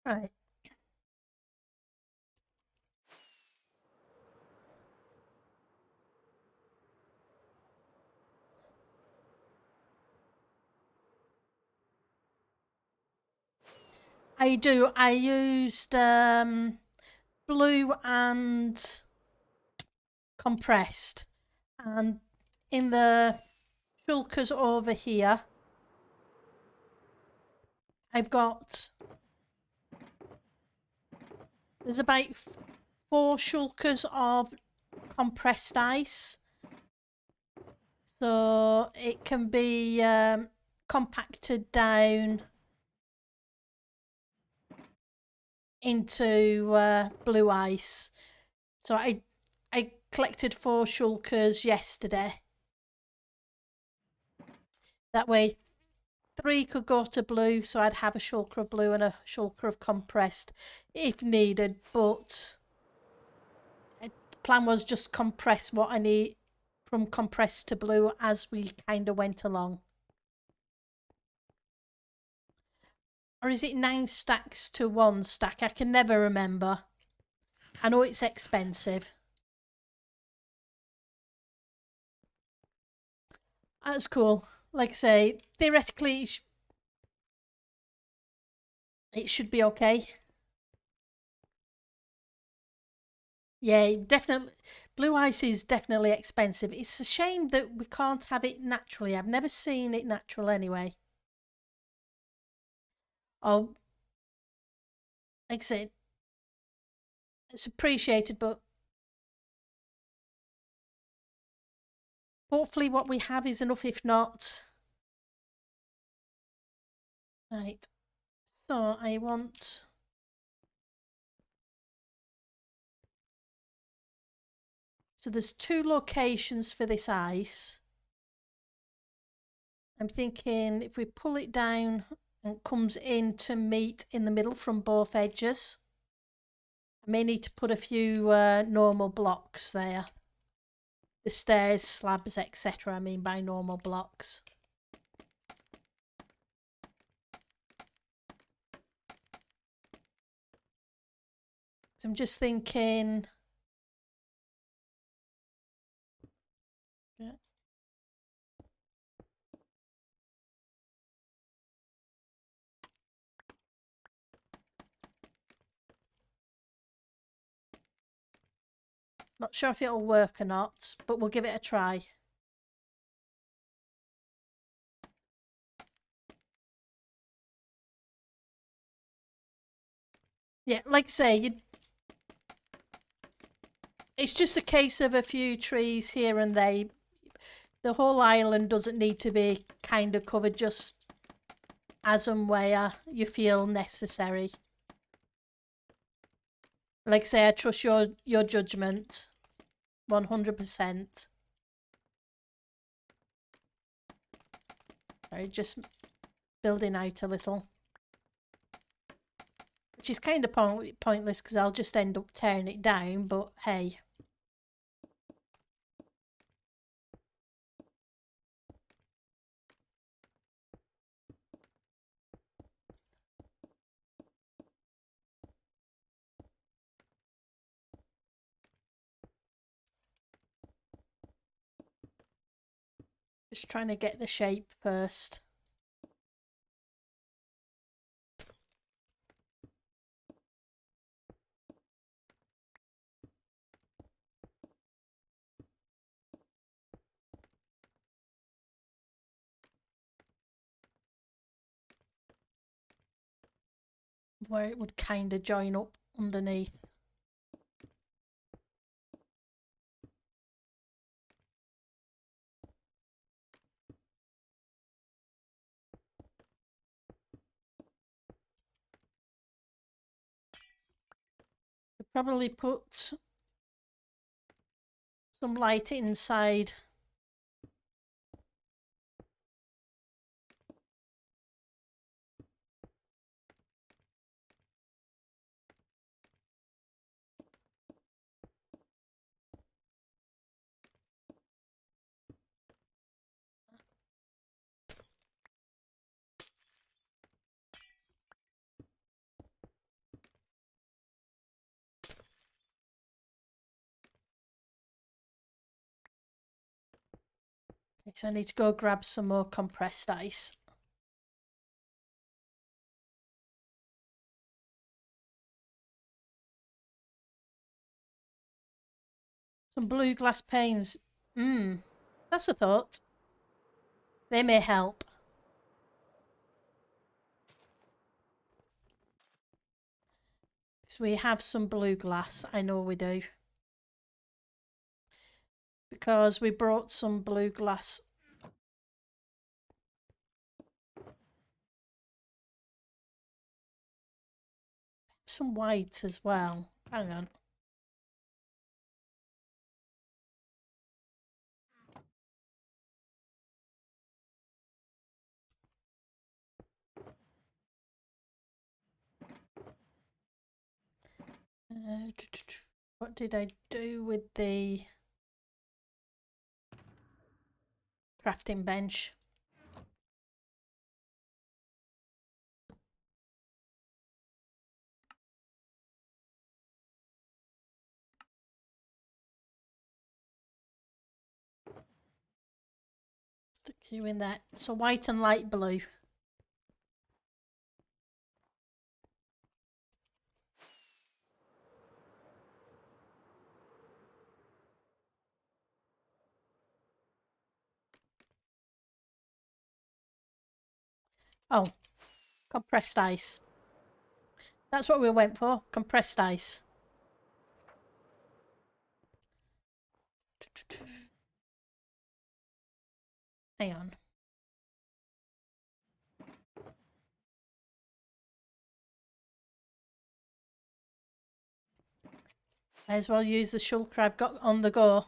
Right. I do. I used blue and compressed, and in the shulkers over here, I've got there's about 4 shulkers of compressed ice, so it can be compacted down into blue ice. So I collected 4 shulkers yesterday. That way 3 could go to blue, so I'd have a shulker of blue and a shulker of compressed if needed, but the plan was just compress what I need from compressed to blue as we kind of went along. Or is it 9 stacks to 1 stack? I can never remember. I know it's expensive. That's cool. Like I say, theoretically, it should be okay. Yeah, definitely. Blue ice is definitely expensive. It's a shame that we can't have it naturally. I've never seen it natural anyway. Oh, like I said, it's appreciated, but hopefully what we have is enough. If not, right. So I want. So there's two locations for this ice. I'm thinking if we pull it down and it comes in to meet in the middle from both edges, I may need to put a few normal blocks there. The stairs, slabs, etc. I mean by normal blocks. So I'm just thinking. Yeah. Not sure if it'll work or not, but we'll give it a try. Yeah, like I say, it's just a case of a few trees here and there. The whole island doesn't need to be kind of covered, just as and where you feel necessary. Like I say, I trust your judgment 100%. Sorry, just building out a little. Which is kind of pointless because I'll just end up tearing it down, but hey. Just trying to get the shape first. Where it would kind of join up underneath. Could probably put some light inside. Okay, so I need to go grab some more compressed ice. Some blue glass panes. That's a thought. They may help. Because we have some blue glass. I know we do. Because we brought some blue glass. Some white as well. Hang on. What did I do with the crafting bench? Stick you in there. So white and light blue. Oh, compressed ice. That's what we went for, compressed ice. Hang on. May as well use the shulker I've got on the go.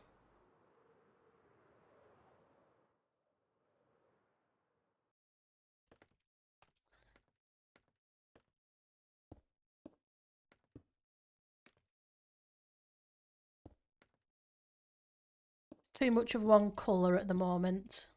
Too much of one colour at the moment.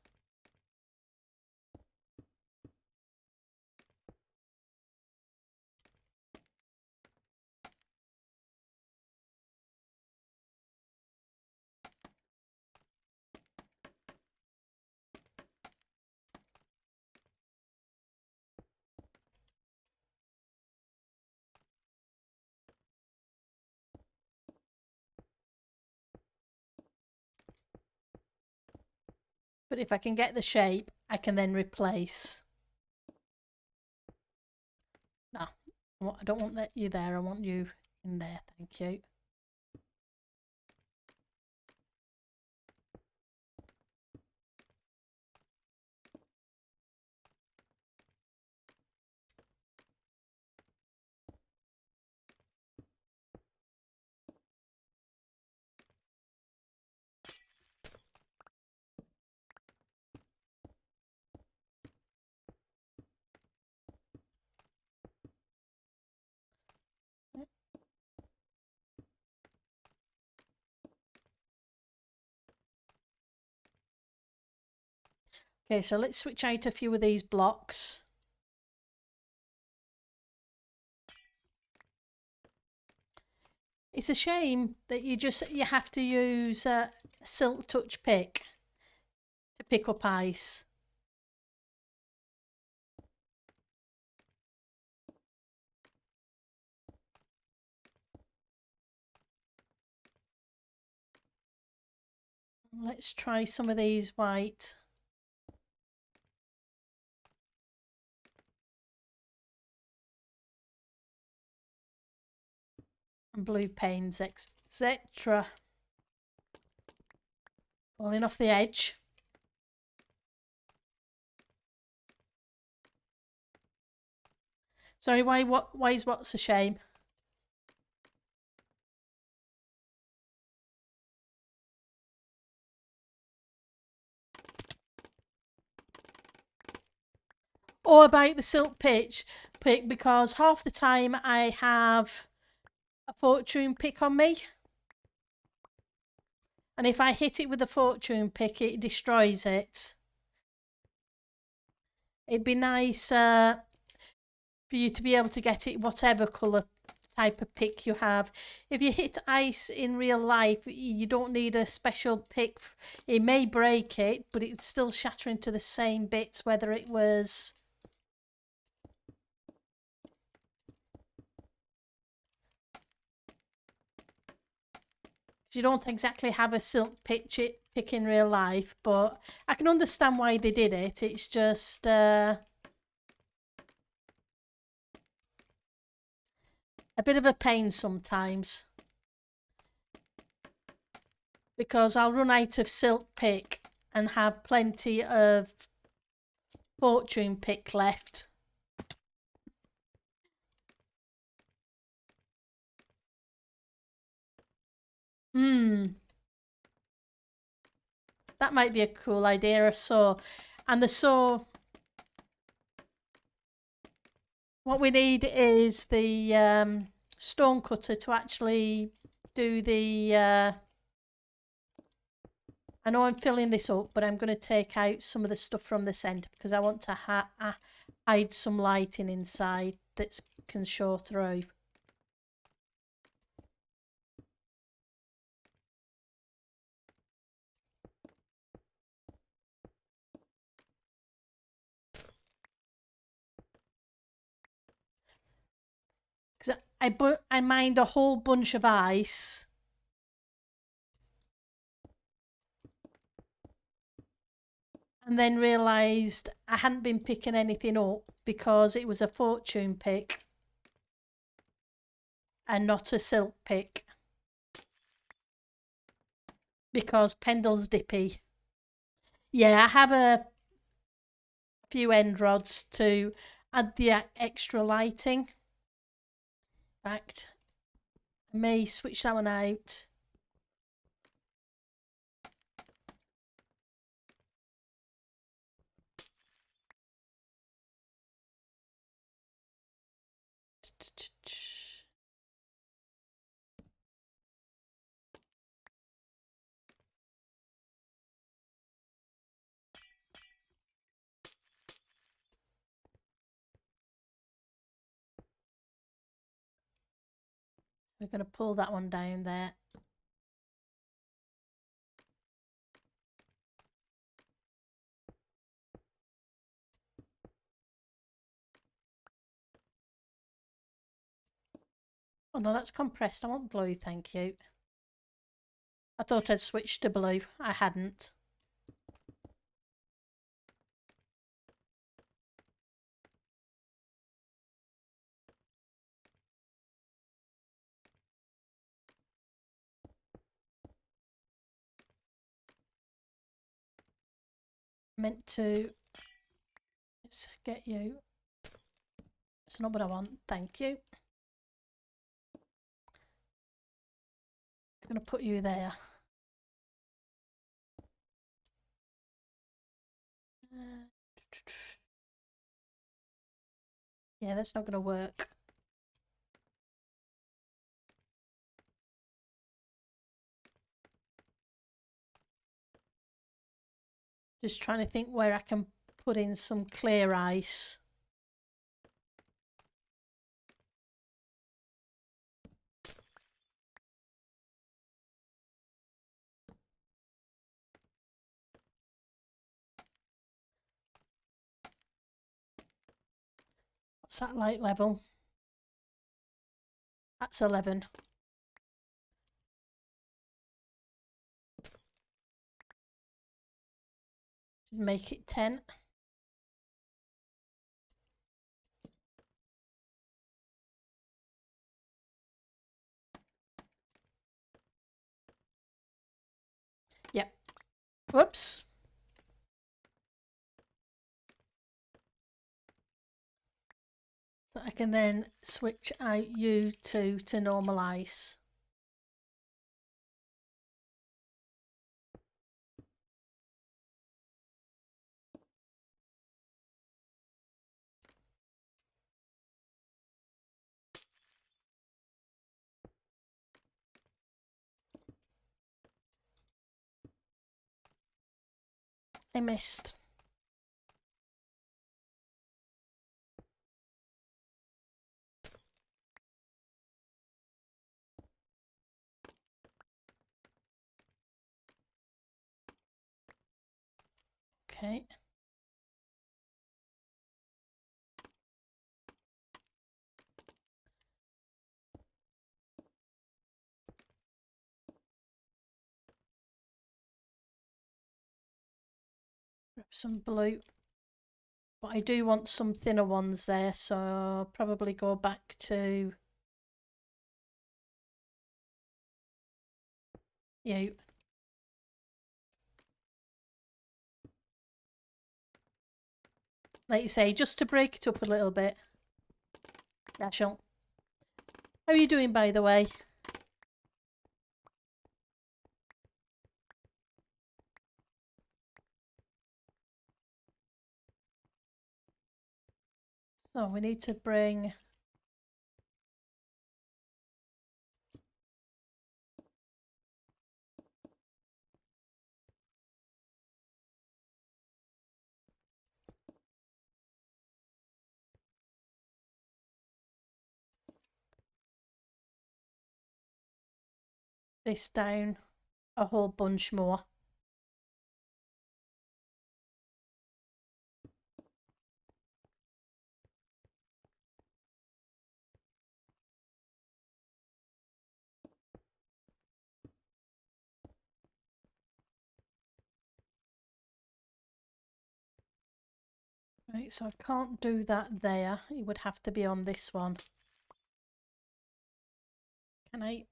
But if I can get the shape, I can then replace. No, I don't want you there. I want you in there. Thank you. Okay, so let's switch out a few of these blocks. It's a shame that you have to use a silk touch pick to pick up ice. Let's try some of these white. And blue paints, etc. Falling off the edge. Sorry, why is what's a shame? Or about the silk pick, because half the time I have a fortune pick on me. And if I hit it with a fortune pick, it destroys it. It'd be nice for you to be able to get it whatever colour type of pick you have. If you hit ice in real life, you don't need a special pick. It may break it, but it's still shatter into the same bits, whether it was... You don't exactly have a silk pick in real life, but I can understand why they did it. It's just a bit of a pain sometimes, because I'll run out of silk pick and have plenty of fortune pick left. That might be a cool idea, a saw. And the saw, what we need is the stone cutter to actually do the... I know I'm filling this up, but I'm going to take out some of the stuff from the centre because I want to hide some lighting inside that can show through. Because I mined a whole bunch of ice. and then realised I hadn't been picking anything up because it was a fortune pick and not a silk pick, because Pendle's dippy. Yeah, I have a few end rods to add the extra lighting. In fact, I may switch that one out. We're going to pull that one down there. Oh no, that's compressed. I want blue, thank you. I thought I'd switched to blue. I hadn't. Meant to. Let's get you. It's not what I want, thank you. I'm going to put you there. Yeah, that's not going to work. Just trying to think where I can put in some clear ice. What's that light level? That's 11. Make it 10. Yep. Whoops. So I can then switch out U2 to normal ice. I missed. Okay. Grab some blue. But I do want some thinner ones there, so I'll probably go back to you. Like you say, just to break it up a little bit. Dashel. How are you doing, by the way? So we need to bring this down a whole bunch more. Right, so I can't do that there. It would have to be on this one. Can I?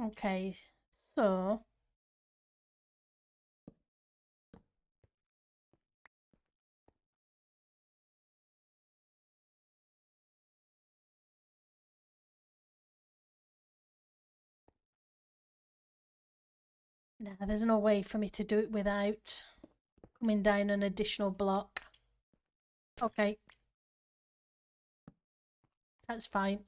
Okay, so no, there's no way for me to do it without coming down an additional block. Okay, that's fine.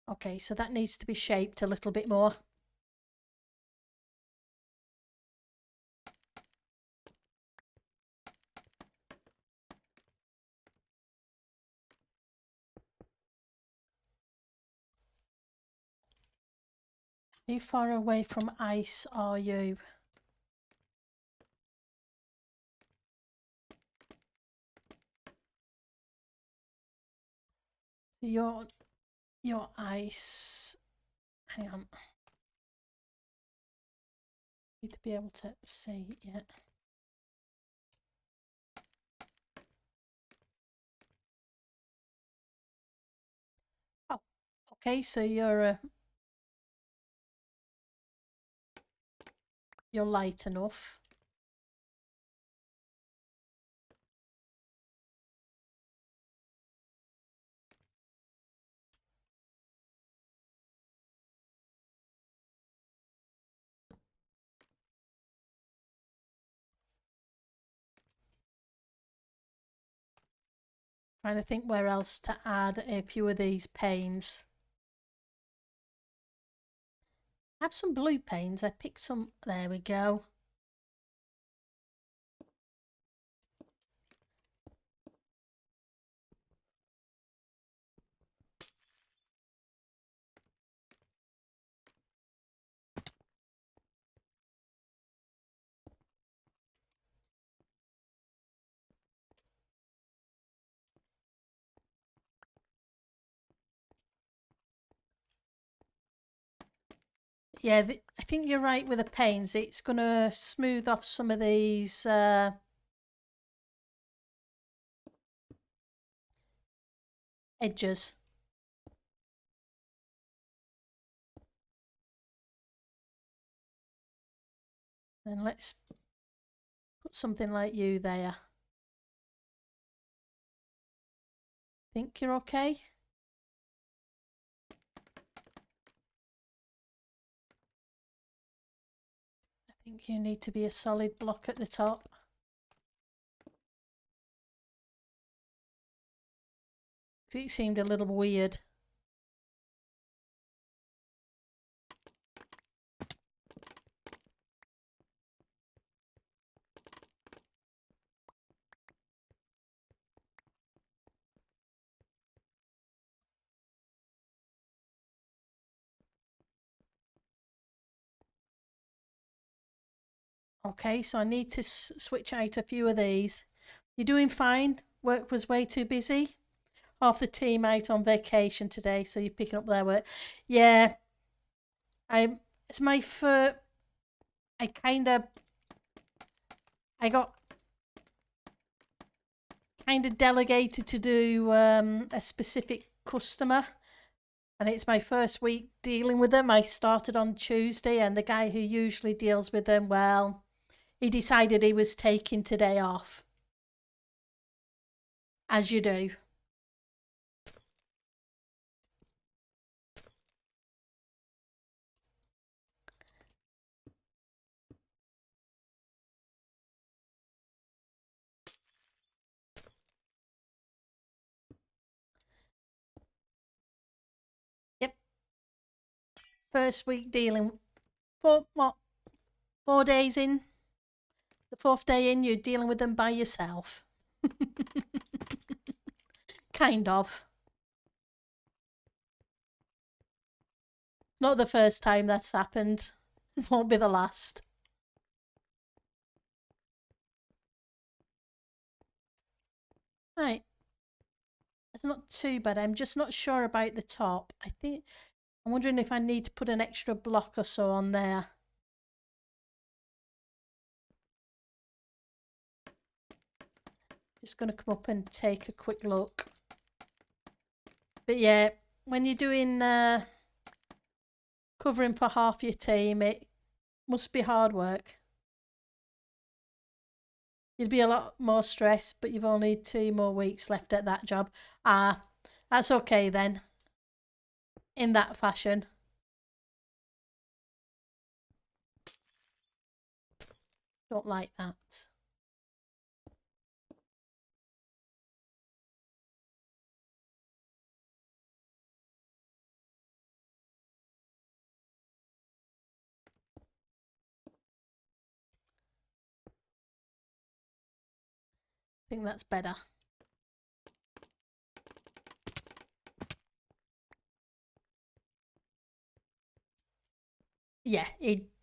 Okay, so that needs to be shaped a little bit more. How far away from ice are you? So your ice. Hang on. Need to be able to see it yet. Oh, okay. So you're light enough. Trying to think where else to add a few of these panes. I have some blue panes. I picked some. There we go. Yeah, I think you're right with the panes. It's going to smooth off some of these edges. Then let's put something like you there. Think you're okay? I think you need to be a solid block at the top. It seemed a little weird. Okay, so I need to switch out a few of these. You're doing fine. Work was way too busy. Half the team out on vacation today, so you're picking up their work. Yeah, it's my first. I kind of. I got kind of delegated to do a specific customer, and it's my first week dealing with them. I started on Tuesday, and the guy who usually deals with them, well, he decided he was taking today off, as you do. Yep, first week dealing. 4 days in. The fourth day in, you're dealing with them by yourself. Kind of. Not the first time that's happened. It won't be the last. Right. It's not too bad. I'm just not sure about the top. I'm wondering if I need to put an extra block or so on there. Just going to come up and take a quick look. But yeah, when you're doing covering for half your team, it must be hard work. You'd be a lot more stressed, but you've only 2 more weeks left at that job. Ah, that's okay then. In that fashion. Don't like that. I think that's better. Yeah,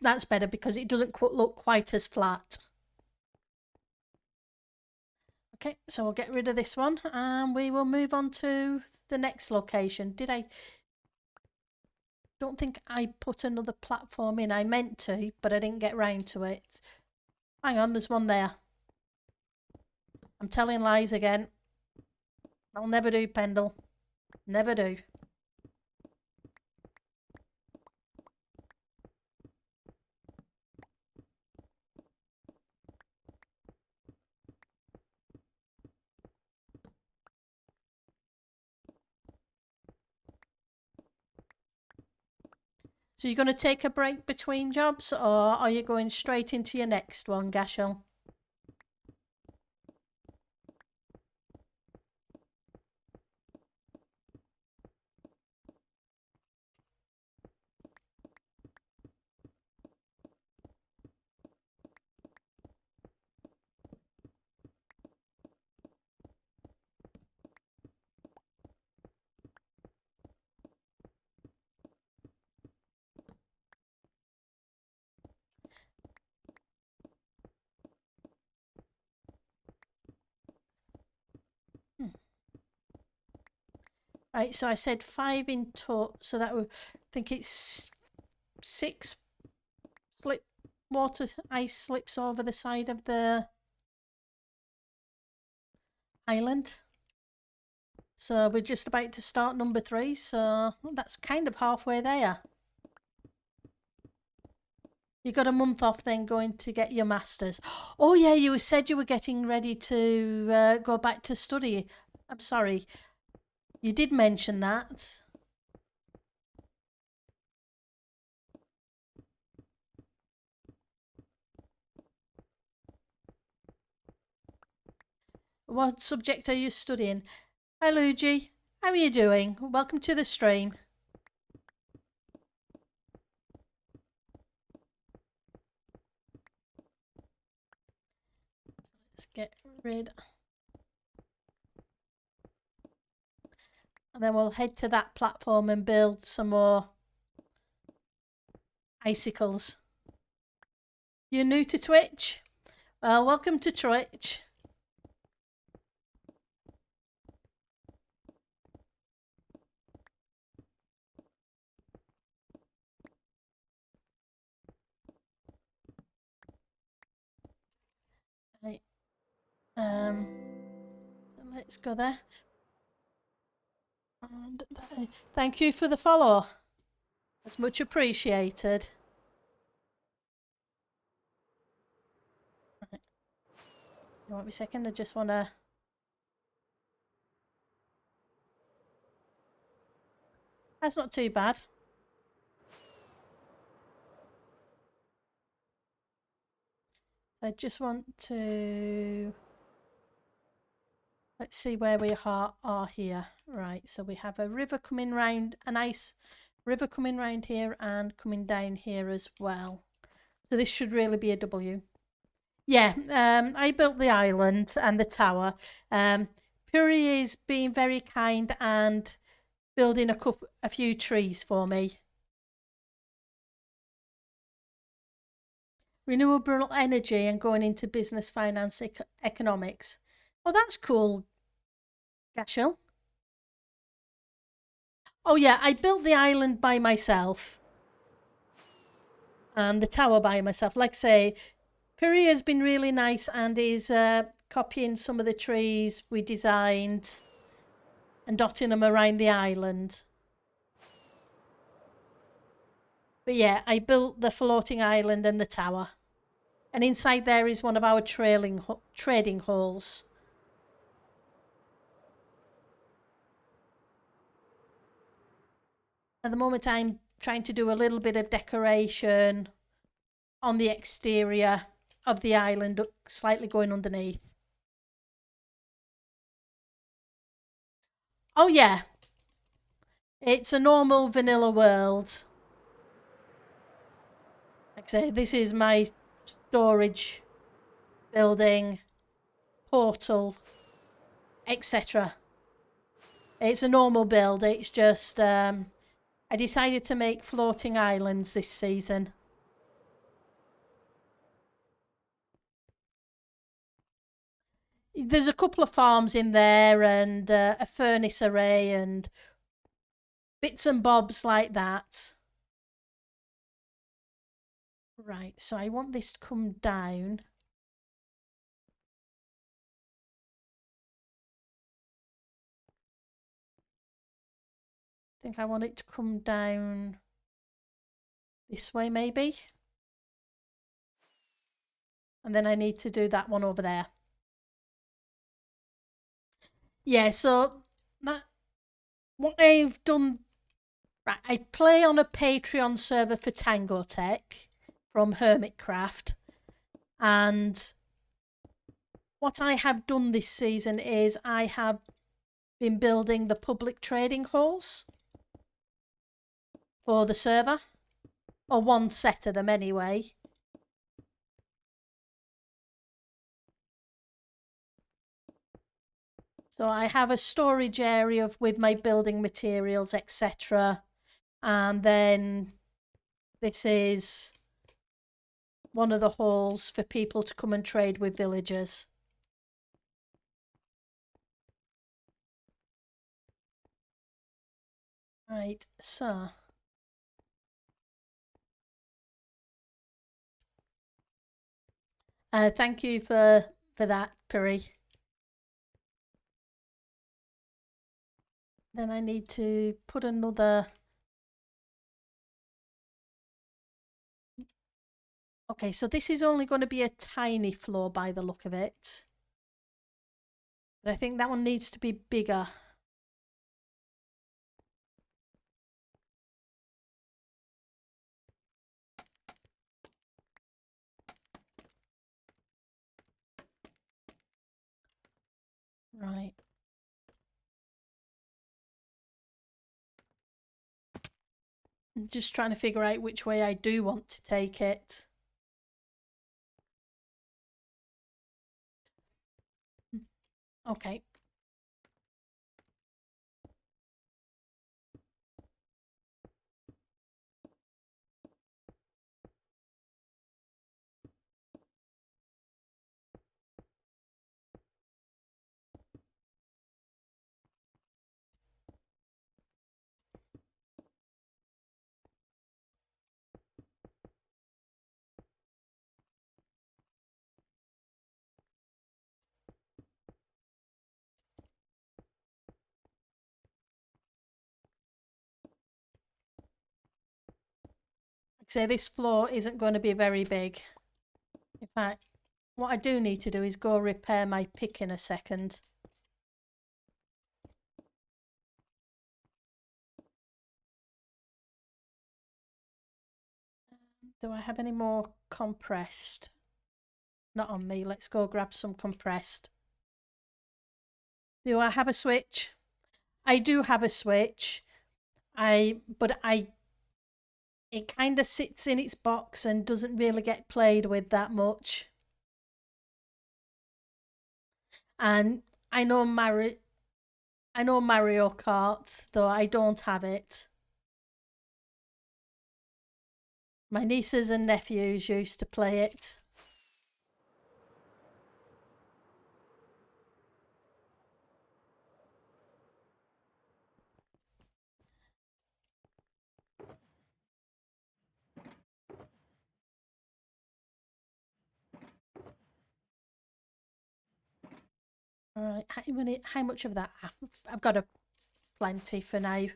that's better because it doesn't look quite as flat. Okay, so we'll get rid of this one and we will move on to the next location. Don't think I put another platform in. I meant to, but I didn't get round to it. Hang on, there's one there. I'm telling lies again. I'll never do, Pendle. Never do. So you're going to take a break between jobs or are you going straight into your next one, Gashel? Right, so I said 5 in total, so that would, I think it's 6 ice slips over the side of the island. So we're just about to start number 3, so that's kind of halfway there. You got a month off then going to get your masters. Oh yeah, you said you were getting ready to go back to study. I'm sorry, you did mention that. What subject are you studying? Hi Luigi, how are you doing? Welcome to the stream. Let's get rid. And then we'll head to that platform and build some more icicles. You're new to Twitch? Well, welcome to Twitch. Right. So let's go there. And thank you for the follow. It's much appreciated. Right. You want me a second? I just want to. That's not too bad. So I just want to. Let's see where we are here. Right, so we have a river coming round, a nice river coming round here and coming down here as well. So this should really be a W. Yeah, I built the island and the tower. Puri is being very kind and building a few trees for me. Renewable energy and going into business, finance, economics. Oh, that's cool, Gashel. Oh yeah, I built the island by myself. And the tower by myself. Like I say, Piri has been really nice and is copying some of the trees we designed and dotting them around the island. But yeah, I built the floating island and the tower. And inside there is one of our trading halls. At the moment, I'm trying to do a little bit of decoration on the exterior of the island, slightly going underneath. Oh yeah, it's a normal vanilla world. Like I say, this is my storage building, portal, etc. It's a normal build. It's just I decided to make floating islands this season. There's a couple of farms in there and a furnace array and bits and bobs like that. Right, so I want this to come down. I think I want it to come down this way maybe. And then I need to do that one over there. Yeah, so that what I've done, right, I play on a Patreon server for Tango Tech from Hermitcraft, and what I have done this season is I have been building the public trading halls for the server, or one set of them anyway. So I have a storage area with my building materials, etc. And then this is one of the halls for people to come and trade with villagers. Right, so thank you for that, Piri. Then I need to put another. Okay, so this is only going to be a tiny floor by the look of it. But I think that one needs to be bigger. Right. I'm just trying to figure out which way I do want to take it. Okay. Like I say, this floor isn't going to be very big. In fact, what I do need to do is go repair my pick in a second. Do I have any more compressed? Not on me. Let's go grab some compressed. Do I have a switch? I do have a switch. But it kind of sits in its box and doesn't really get played with that much. And I know Mario Kart, though I don't have it. My nieces and nephews used to play it. All right, how much of that? I've got a plenty for now.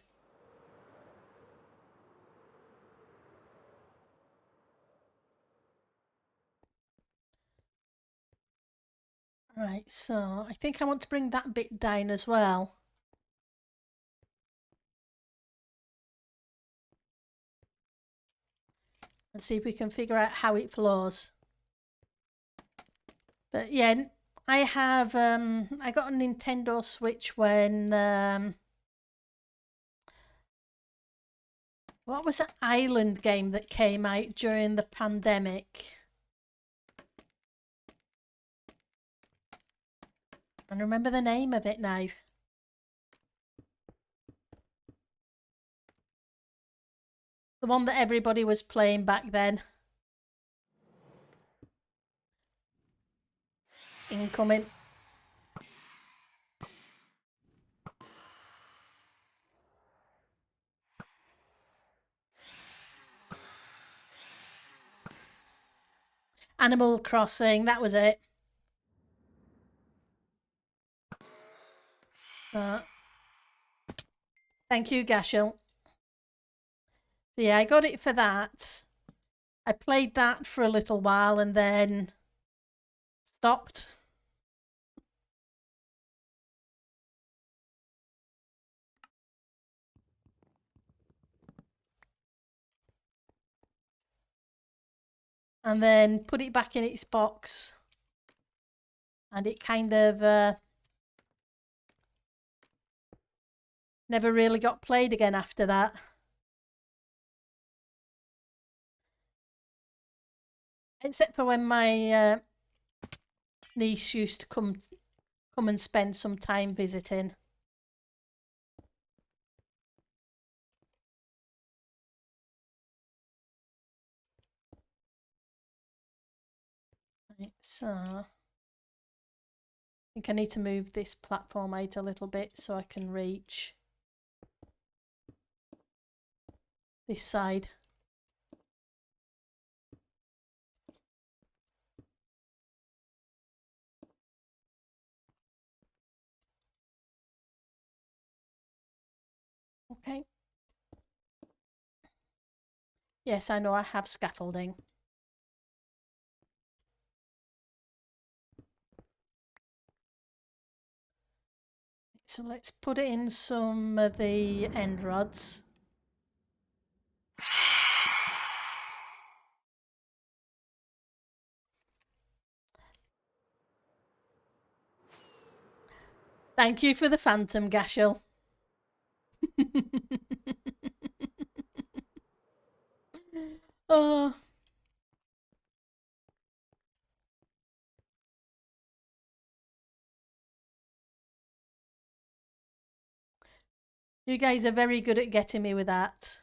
Right, so I think I want to bring that bit down as well. And see if we can figure out how it flows. But yeah, I have I got a Nintendo Switch when what was that island game that came out during the pandemic? I don't remember the name of it now. The one that everybody was playing back then. Incoming. Animal Crossing, that was it. So, thank you, Gashel. So yeah, I got it for that. I played that for a little while and then stopped. And then put it back in its box. And it kind of never really got played again after that. Except for when my niece used to come and spend some time visiting. Right, so I think I need to move this platform out a little bit so I can reach this side. Okay. Yes, I know I have scaffolding. So let's put it in some of the end rods. Thank you for the phantom, Gashel. Oh. You guys are very good at getting me with that.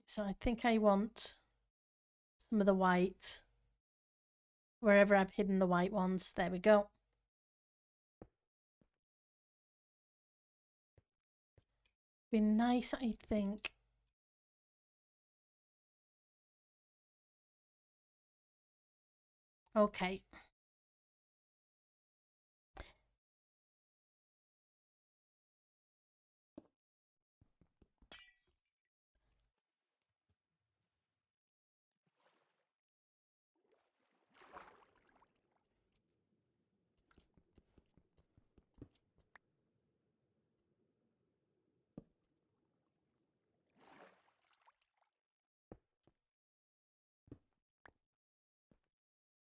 So I think I want some of the white wherever I've hidden the white ones. There we go. Be nice, I think. Okay.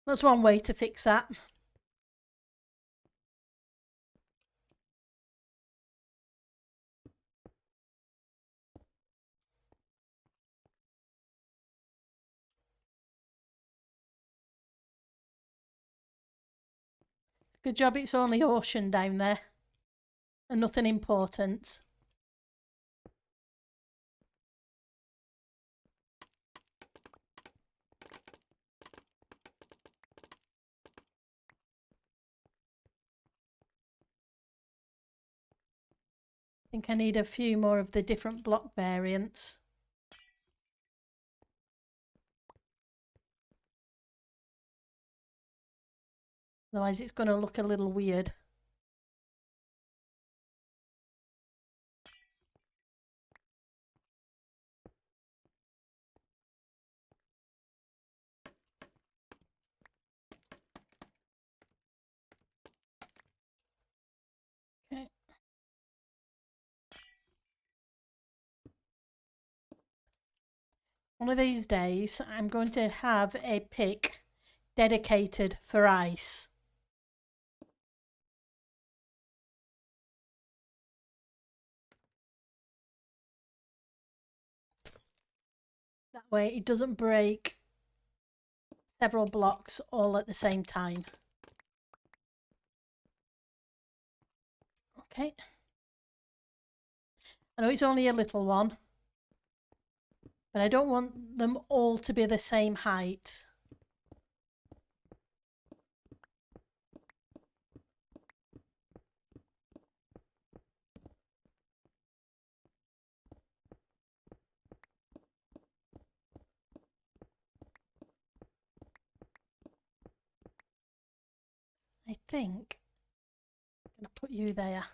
That's one way to fix that. Good job it's only ocean down there and nothing important. think I need a few more of the different block variants. Otherwise it's going to look a little weird. Okay. One of these days I'm going to have a pick dedicated for ice. That way it doesn't break several blocks all at the same time. Okay. I know it's only a little one, but I don't want them all to be the same height. I think I'm going to put you there.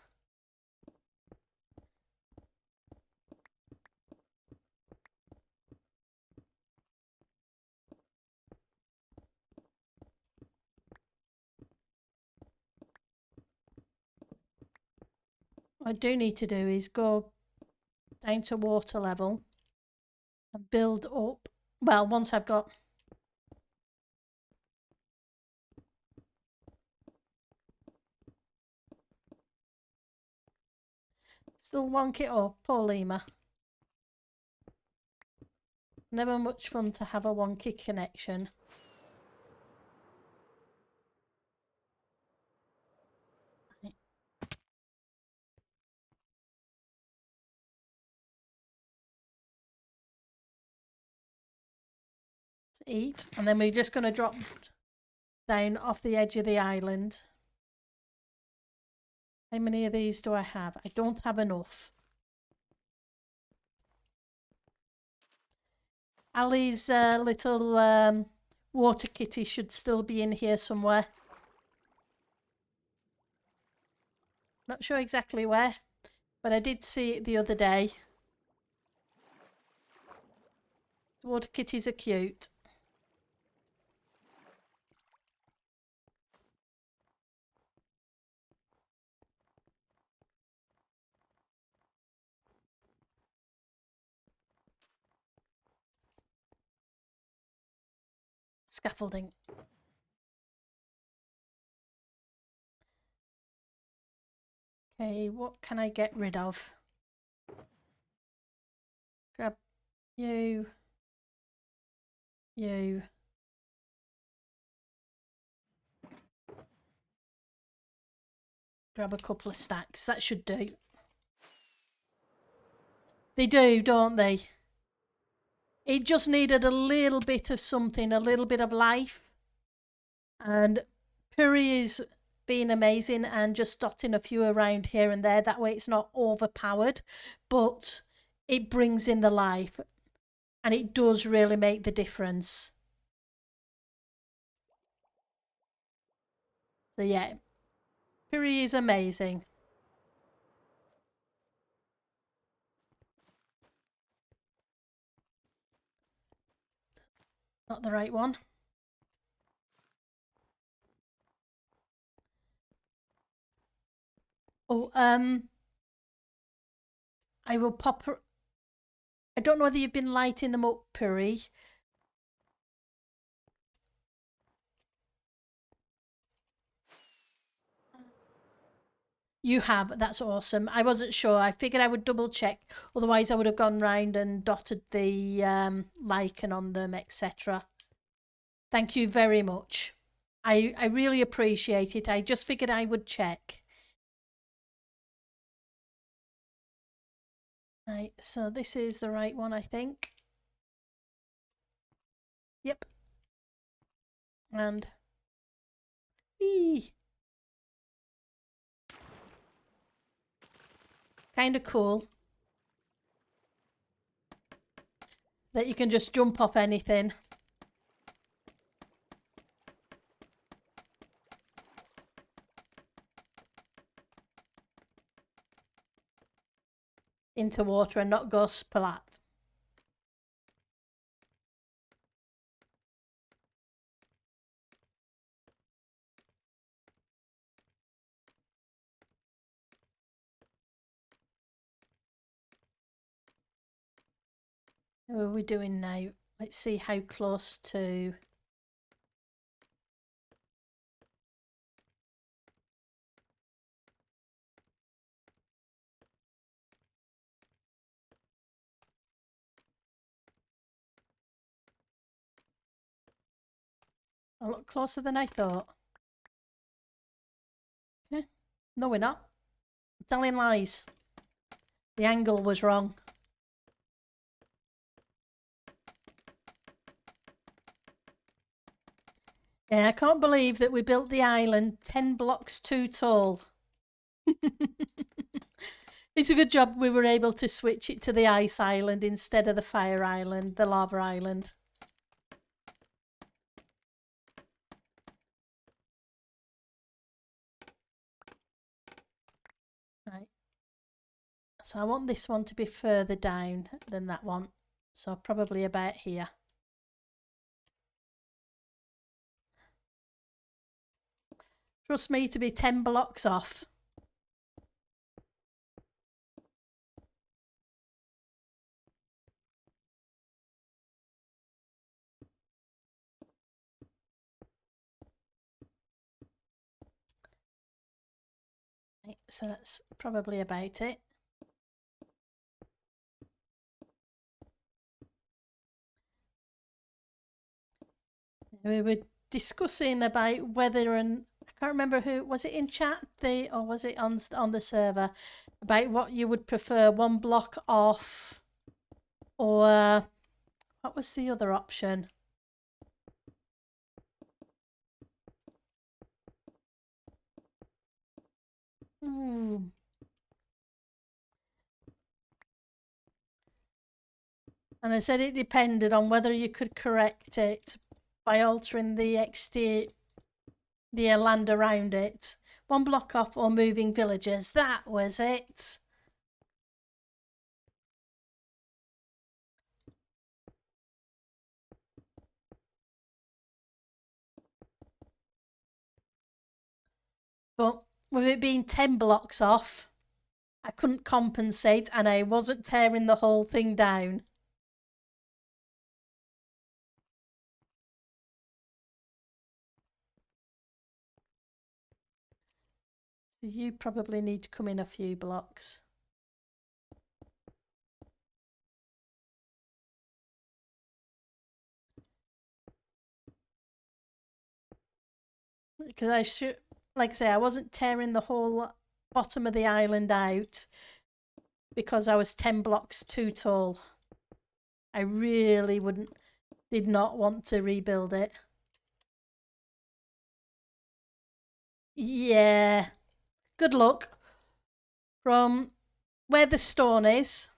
What I do need to do is go down to water level and build up. Well, once I've got still wonk it up, poor lemur. Never much fun to have a wonky connection. Eat, and then we're just going to drop down off the edge of the island. How many of these do I have? I don't have enough. Ali's little water kitty should still be in here somewhere. Not sure exactly where, but I did see it the other day. Water kitties are cute. Scaffolding. Okay, what can I get rid of? Grab you. You. Grab a couple of stacks. That should do. They do, don't they? It just needed a little bit of something, a little bit of life. And Puri is being amazing and just dotting a few around here and there. That way it's not overpowered, but it brings in the life and it does really make the difference. So yeah, Puri is amazing. Not the right one. Oh, I will pop her. I don't know whether you've been lighting them up, Puri. You have. That's awesome. I wasn't sure. I figured I would double check. Otherwise, I would have gone round and dotted the lichen on them, etc. Thank you very much. I really appreciate it. I just figured I would check. Right, so this is the right one, I think. Yep. And Kind of cool that you can just jump off anything. Into water and not go splat. How are we doing now? Let's see how close to... A lot closer than I thought. Okay. No, we're not. I'm telling lies. The angle was wrong. Yeah, I can't believe that we built the island 10 blocks too tall. It's a good job we were able to switch it to the ice island instead of the fire island, the lava island. Right. So I want this one to be further down than that one. So probably about here. Trust me to be 10 blocks off. Right, so that's probably about it. We were discussing about whether, and I can't remember who was it in chat, or was it on the server, about what you would prefer, one block off, or what was the other option? And I said it depended on whether you could correct it by altering the exterior, the land around it. One block off or moving villages. That was it. But with it being 10 blocks off, I couldn't compensate and I wasn't tearing the whole thing down. So you probably need to come in a few blocks. Because I should, like I say, I wasn't tearing the whole bottom of the island out because I was 10 blocks too tall. I really did not want to rebuild it. Yeah. Good luck. From where the stone is,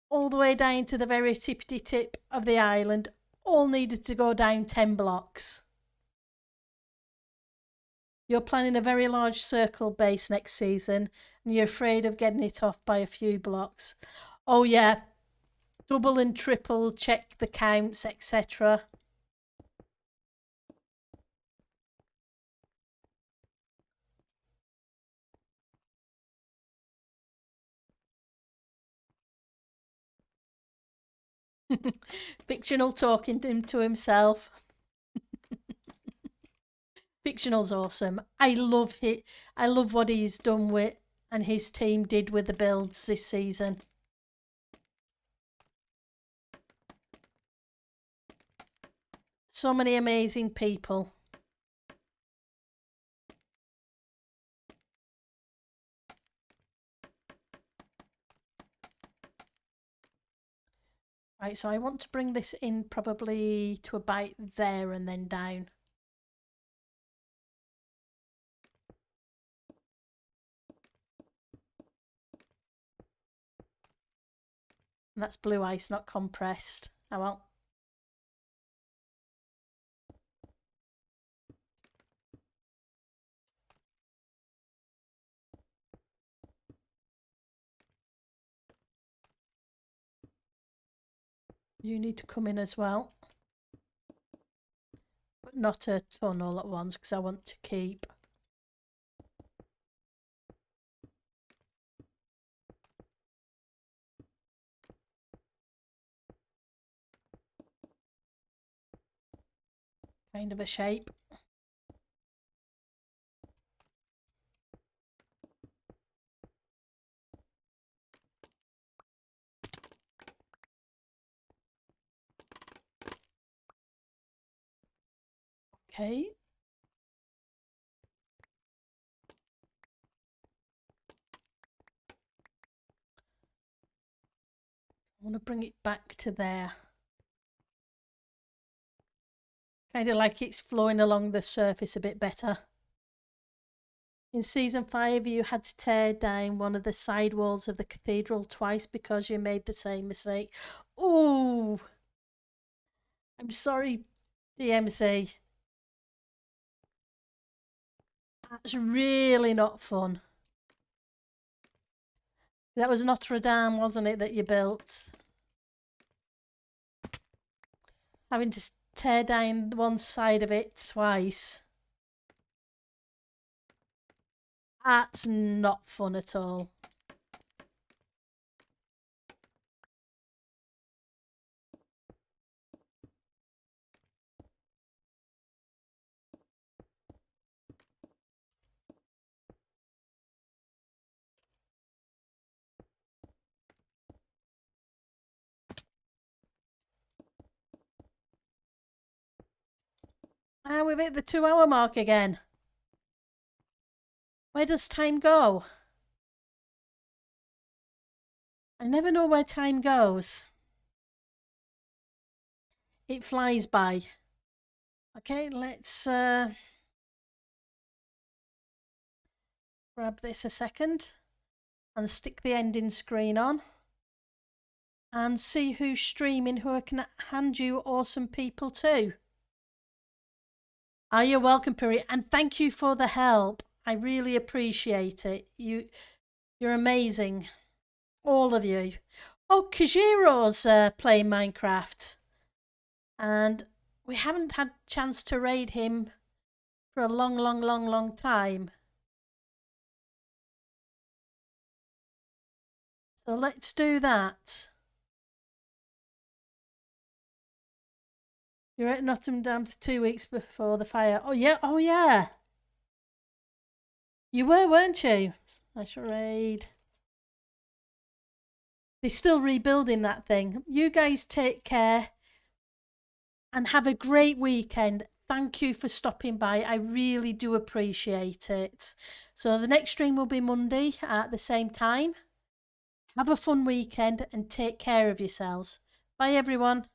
all the way down to the very tippity tip of the island, all needed to go down 10 blocks. You're planning a very large circle base next season and you're afraid of getting it off by a few blocks. Oh yeah, double and triple check the counts, etc. Fictional talking to himself. Fictional's awesome. I love it. I love what he's done with and his team did with the builds this season. So many amazing people. Right, so I want to bring this in probably to about there and then down. And that's blue ice, not compressed. Oh well. You need to come in as well. But not a ton all at once because I want to keep. Kind of a shape. Okay. I want to bring it back to there. Kind of like it's flowing along the surface a bit better. In season 5, you had to tear down one of the side walls of the cathedral twice because you made the same mistake. Oh, I'm sorry, DMC. That's really not fun. That was Notre Dame, wasn't it, that you built? Having to tear down one side of it twice. That's not fun at all. Ah, we've hit the 2-hour mark again. Where does time go? I never know where time goes. It flies by. Okay, let's grab this a second and stick the ending screen on and see who's streaming, who I can hand you awesome people to. Ah, you're welcome, Piri, and thank you for the help. I really appreciate it. You're amazing, all of you. Oh, Kajiro's playing Minecraft, and we haven't had a chance to raid him for a long time. So let's do that. You're at Nottingham Dam for 2 weeks before the fire. Oh yeah, oh yeah. You were, weren't you? Nice raid. They're still rebuilding that thing. You guys take care and have a great weekend. Thank you for stopping by. I really do appreciate it. So the next stream will be Monday at the same time. Have a fun weekend and take care of yourselves. Bye everyone.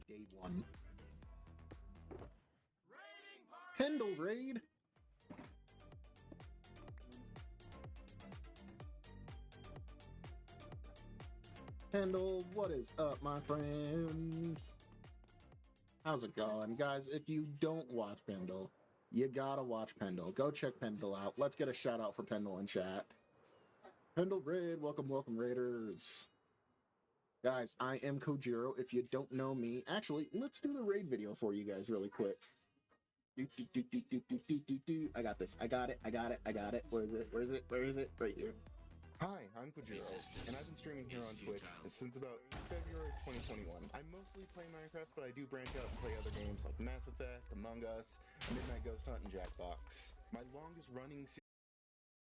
Day 1. Pendle raid. Pendle, what is up, my friend? How's it going? Guys, if you don't watch Pendle, you gotta watch Pendle. Go check Pendle out. Let's get a shout out for Pendle in chat. Pendle raid, welcome, welcome, raiders. Guys, I am Kojiro. If you don't know me, actually, let's do the raid video for you guys really quick. I got this. I got it. Where is it? Right here. Hi, I'm Kojiro, and I've been streaming here on Twitch since about February 2021. I mostly play Minecraft, but I do branch out and play other games like Mass Effect, Among Us, Midnight Ghost Hunt, and Jackbox. My longest running